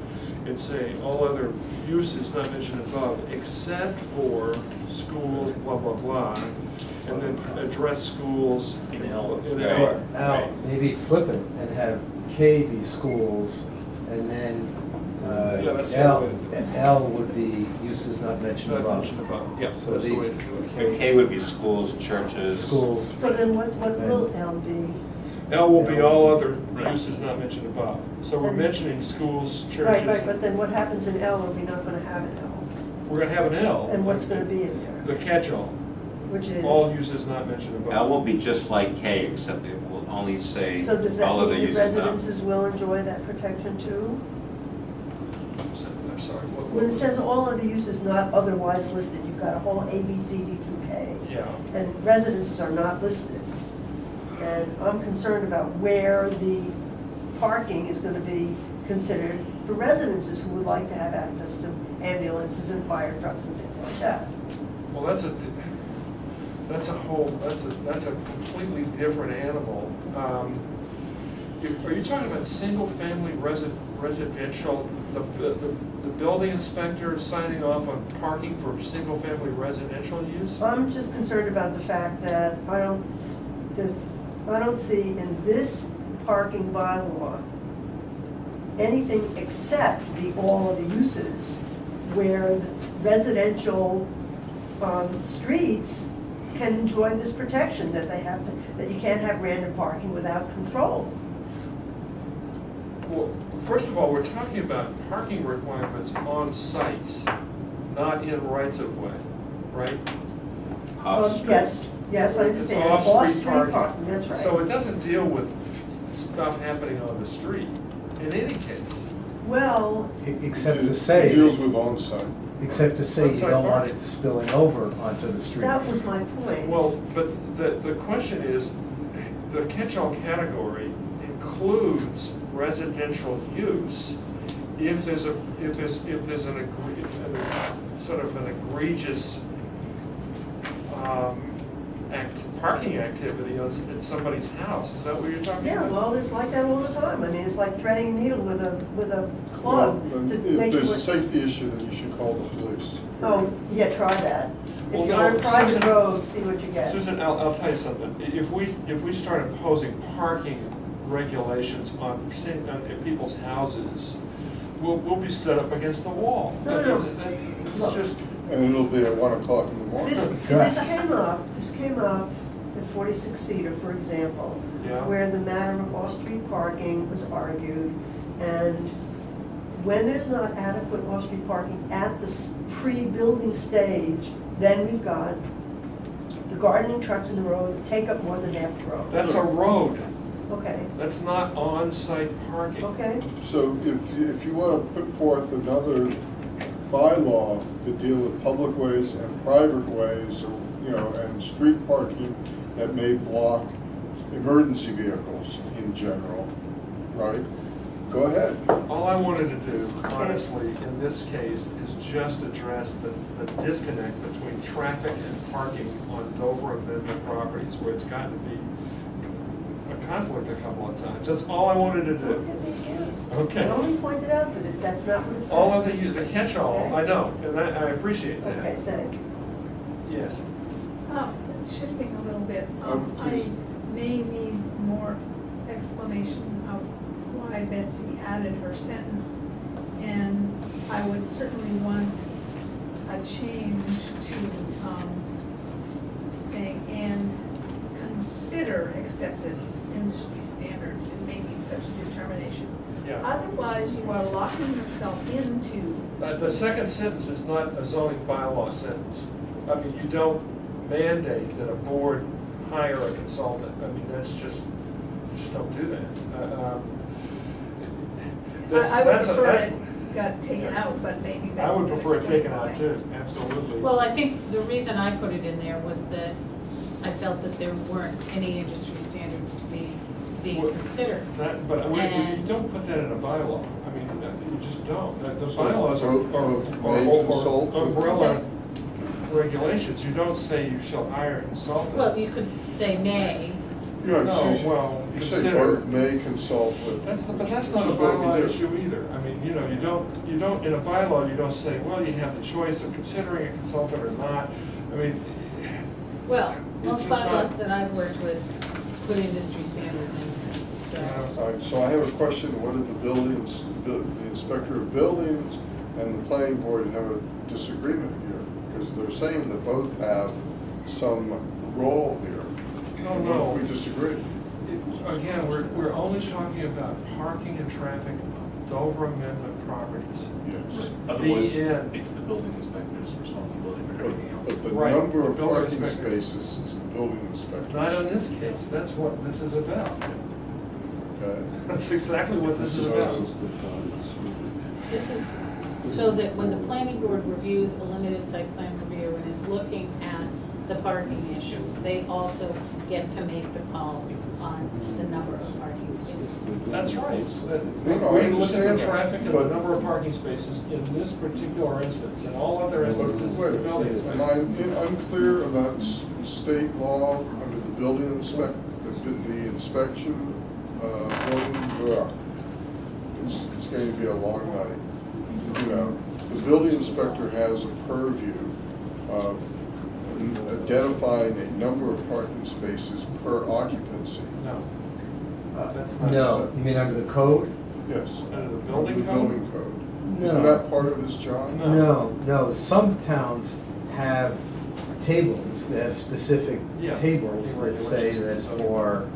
and say all other uses not mentioned above, except for schools, blah, blah, blah, and then address schools in L. Or L, maybe flip it and have K be schools, and then Yeah, that's the other way. L would be uses not mentioned Not above. mentioned above, yeah, So that's the the- way to do it. K would be schools, churches. Schools. So then what will L be? L will be all other Right. uses not mentioned above. So we're And- mentioning schools, Right, churches. but then what happens in L are we not gonna have an L? We're gonna have an L. And what's gonna be in The there? catch-all, Which is? all uses not mentioned above. L will be just like K, except it will only say So does that all other mean that uses not. residences will enjoy that protection too? I'm sorry, what? When it says all other uses not otherwise listed, you've got a whole A, B, C, D through K. Yeah, And residences are not listed. And I'm concerned about where the parking is gonna be considered for residences who would like to have access to ambulances and fire trucks and things like that. well, that's a completely different animal. Are you talking about single-family residential, the building inspector signing off on parking for single-family residential use? I'm just concerned about the fact that I don't see in this parking bylaw anything except the all of the uses where residential streets can enjoy this protection that they have to, that you can't have random parking without control. Well, first of all, we're talking about parking requirements on sites, not in rights-of-way, right? Off-street. Yes, I It's understand. off-street Off-street parking, that's right. So it doesn't deal with stuff happening on the street, in any case. Well, Except to It say, deals with on-site. except to say you On-site don't want parking. it spilling over onto the streets. that was my point. Well, but the question is, the catch-all category includes residential use if there's sort of an egregious parking activity in somebody's house. Is that what you're talking Yeah, about? well, it's like that all the time. I mean, it's like threading a needle with a club Well, to make If it there's a work. safety issue, then you should call the police. Oh, yeah, try that. Well, If you're no, on a private Susan- road, see what you get. Susan, I'll tell you something. If we start imposing parking regulations on people's houses, we'll be stood up against the wall. No. It's Look. just, And it'll be at 1 o'clock in the morning. This came up at 46 Cedar, for example, Yeah. where the matter of off-street parking was argued. And when there's not adequate off-street parking at the pre-building stage, then we've got the gardening trucks in the road that take up more than half the road. that's a road. Okay, That's not on-site parking. okay. So if you want to put forth another bylaw to deal with public ways and private ways, and street parking that may block emergency vehicles in general, right? Go ahead. All I wanted to do, honestly, in this case, is just address the disconnect between traffic and parking on Dover Amendment properties, where it's gotten to be a conflict a couple of times. That's all I wanted to do. Okay. I only pointed out that that's not what it said. All of the catch-all, Okay. I know, and I appreciate that. Okay, thank you. Yes. Shifting a little bit, I Please. may need more explanation of why Betsy added her sentence. And I would certainly want a change to saying, and consider accepted industry standards in making such a determination. Yeah. Otherwise, you are locking yourself into, The second sentence is not a zoning bylaw sentence. I mean, you don't mandate that a board hire a consultant. I mean, that's just don't do that. I would prefer it got taken out, but maybe I that's. would prefer it taken out too, absolutely. Well, I think the reason I put it in there was that I felt that there weren't any industry standards to be being Well, considered. But you And- don't put that in a bylaw. I mean, you just don't. The So, bylaws are may consult with- umbrella regulations. You don't say you shall hire a consultant. Well, you could say may. Yeah, No, well, you say consider. both may consult with. But that's not a which is what we bylaw do. issue either. I mean, you don't, in a bylaw, you don't say, well, you have the choice of considering a consultant or not. I mean, Well, It's most just bylaws not- that I've worked with put industry standards in, so. All right, so I have a question, what if the inspector of buildings and the planning board have a disagreement here? Because they're saying that both have some role here. No, What no. if we disagree? Again, we're only talking about parking and traffic on Dover Amendment properties. Yes. Otherwise, The end. it's the building inspector's responsibility for But everything else. but the Right, number the of building parking inspectors. spaces is the building inspector. Not in this case, that's what this is about. Okay. That's exactly what this is about. This is so that when the planning board reviews a limited site plan review and is looking at the parking issues, they also get to make the call on the number of parking spaces. That's right. No, I We look at understand the that, traffic and the but- number of parking spaces in this particular instance. In all other But instances, wait, the building am inspector. I unclear about state law under the building the inspection, building, ugh. It's going to be a long night. You know, the building inspector has a purview of identifying a number of parking spaces per occupancy. No. That's not. No, you mean under the code? Yes. Under the building Under the code? building code. No. Isn't that part of his job? No. No, some towns have tables, they have specific Yeah, tables parking that say that regulations. for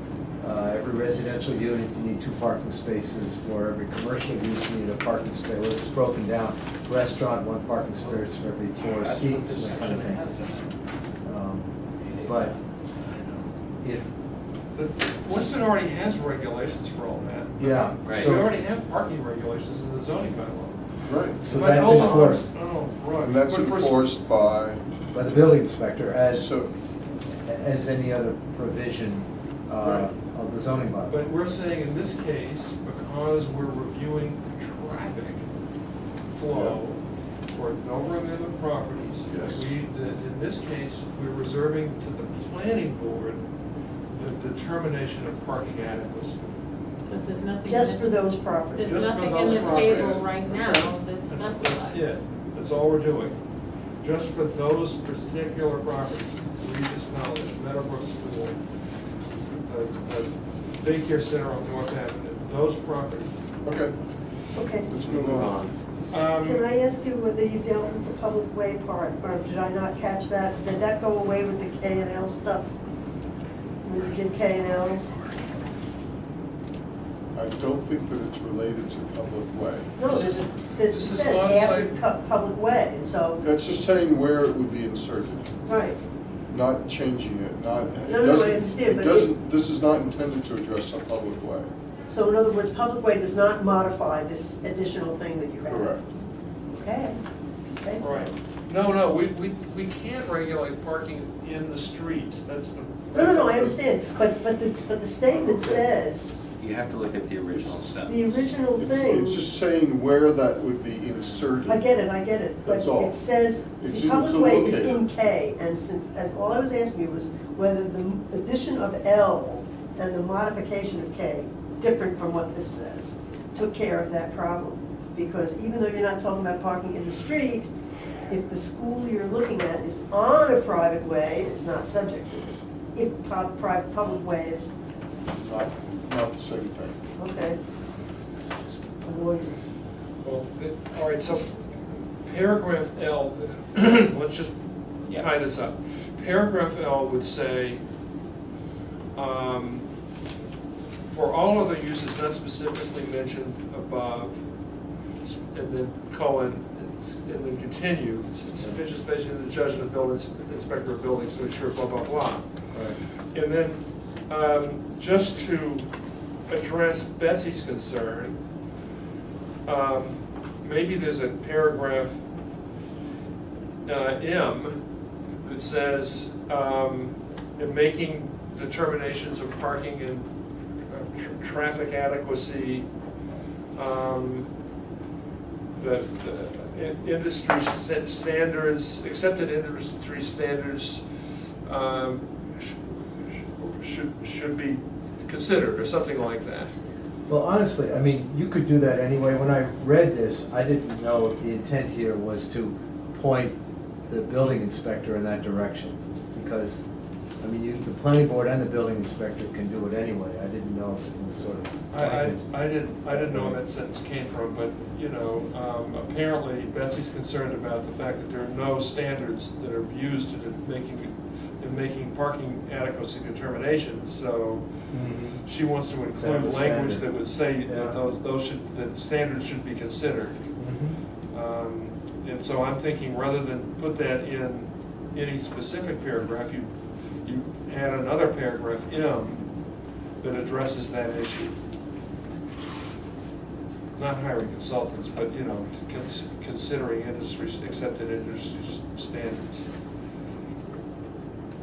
every residential unit, you need 2 parking spaces, for every commercial use, you need a parking space, where it's broken down, restaurant, 1 parking space for every 4 seats, and that kind of thing. But if, But Weston already has regulations for all that. yeah, Right. We so, already have parking regulations in the zoning bylaw. Right. so But that's hold on, enforced Oh, right. And that's But for- enforced by, by the building inspector so, as any other provision Right. of the zoning bylaw. But we're saying in this case, because we're reviewing traffic flow for Dover Amendment properties, Yes. that in this case, we're reserving to the planning board the determination of parking adequacy. Because there's nothing. Just in for the- those properties. There's Just for nothing in those the properties. table right now that That's specifies. it. That's all we're doing. Just for those particular properties, Regis College, Meadowbrook School, the daycare center on North Avenue, those properties. okay, Okay. let's move on. Can I ask you whether you dealt with the public way part, or did I not catch that? Did that go away with the K and L stuff? When you did K and L? I don't think that it's related to public way. No, it This is says on-site. after public way, and so, That's just saying where it would be inserted, right. not changing it, not. it No, I doesn't- understand, but It doesn't, this is not intended to address a public way. So in other words, public way does not modify this additional thing that you have? Correct. Okay, say so. Right. No, we can't regulate parking in the streets, that's the. No, I understand, but the statement says, You have to look at the original sentence. the original thing. It's just saying where that would be inserted. I get it, but That's all. it says, It's the in- public it's a way is locator. in K, and all I was asking you was whether the addition of L and the modification of K, different from what this says, took care of that problem. Because even though you're not talking about parking in the street, if the school you're looking at is on a private way, it's not subject to this. If public way is, Not the same thing. okay. Avoid it. Well, all right, so paragraph L, then, let's just tie this up. Paragraph L would say, for all other uses not specifically mentioned above, and then colon, and then continue, sufficient space in the judgment of the building inspector of buildings to ensure blah, blah, blah. Right. And then, just to address Betsy's concern, maybe there's a paragraph M that says, in making determinations of parking and traffic adequacy, that industry standards, accepted industry standards should be considered, or something like that. Well, honestly, I mean, you could do that anyway. When I read this, I didn't know if the intent here was to point the building inspector in that direction. Because, I mean, the planning board and the building inspector can do it anyway. I didn't know if it was sort of pointed. I didn't know where that sentence came from, but, apparently Betsy's concerned about the fact that there are no standards that are used in making parking adequacy determinations, so she wants to include Have a language standard. that would say Yeah. that that standards should be considered. And so I'm thinking, rather than put that in any specific paragraph, you add another paragraph M that addresses that issue. Not hiring consultants, but, considering accepted industry standards.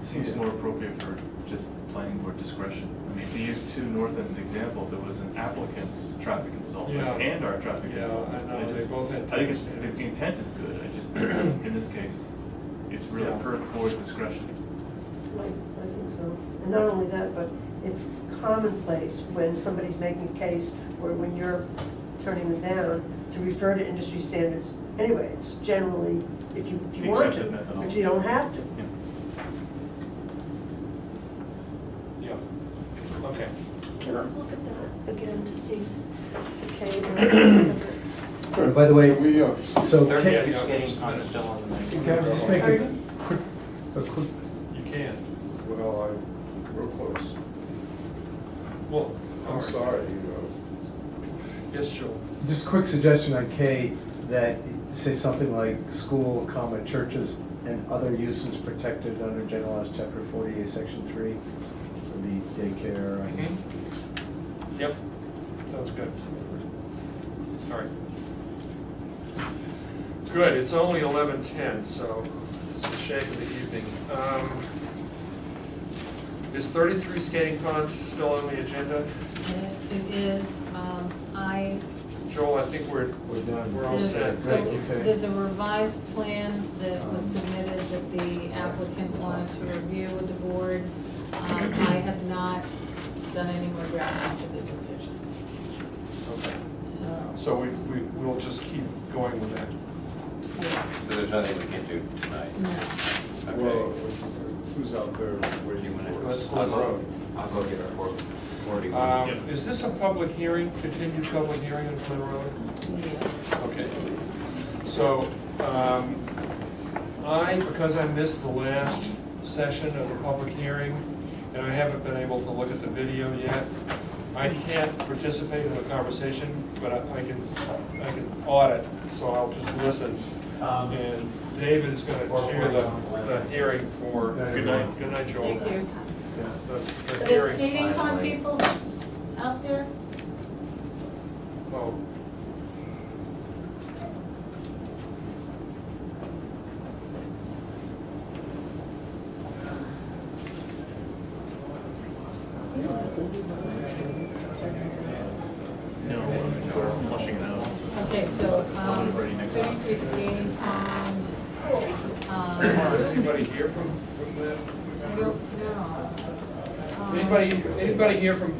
Seems more appropriate for just planning board discretion. I mean, to use 2 North End example, there was an applicant's traffic consultant Yeah. and our traffic Yeah, consultant. I know, they both had I think standards. the intent is good, I just, in this case, it's really Yeah. per board discretion. Right, I think so. And not only that, but it's commonplace when somebody's making a case, or when you're turning them down, to refer to industry standards. Anyway, it's generally, if you want to, Accepted methodology. but you don't have to. Yeah. Okay. Can I look at that again to see this? Okay. And by the way, We, so There- can, yeah, It's yeah. getting, I'm still on the menu. can I just make a quick, You can. well, I'm real close. Well, I'm sorry, Yes, Joel. just a quick suggestion on K, that say something like school, comma, churches and other uses protected under General Laws, Chapter 48, Section 3, would be daycare and Yep, sounds good. All right. Good, it's only 11:10, so it's a shame of the evening. Is 33 Skating Pond still on the agenda? It is, Joel, I think we're done. We're all there's set. Okay. there's a revised plan that was submitted that the applicant wanted to review with the board. I have not done any more drafting to the decision, Okay. so. So we'll just keep going with that. Yeah. So there's nothing we can do tonight? No. Okay. well, who's out there You waiting wanna- for Let's us? go road. I'll go get our forwarding. Is this a public hearing, continued public hearing on Glen Road? Yes. Okay. So, because I missed the last session of the public hearing, and I haven't been able to look at the video yet, I can't participate in the conversation, but I can audit, so I'll just listen. And David is gonna chair the hearing for. Good night. Good night, Joel. Thank you. Yeah, the Are the hearing. skating pond people out there? Oh. No, we're flushing it out. Okay, so, Ready next time. 33 skating pond. Is anybody here from that? I don't know. Anybody here from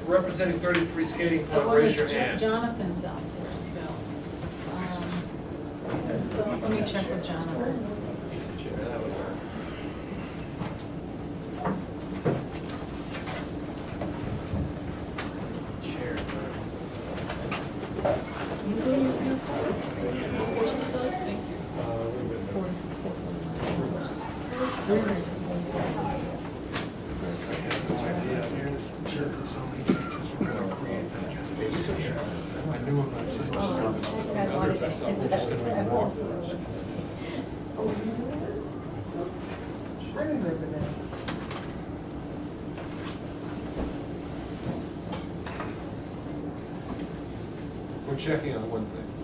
representing 33 Skating Club, raise your hand. Jonathan's out there still. So let me check with Jonathan. I knew about something. Others, I thought we're just gonna make walkthroughs. I remember that. We're checking on one thing.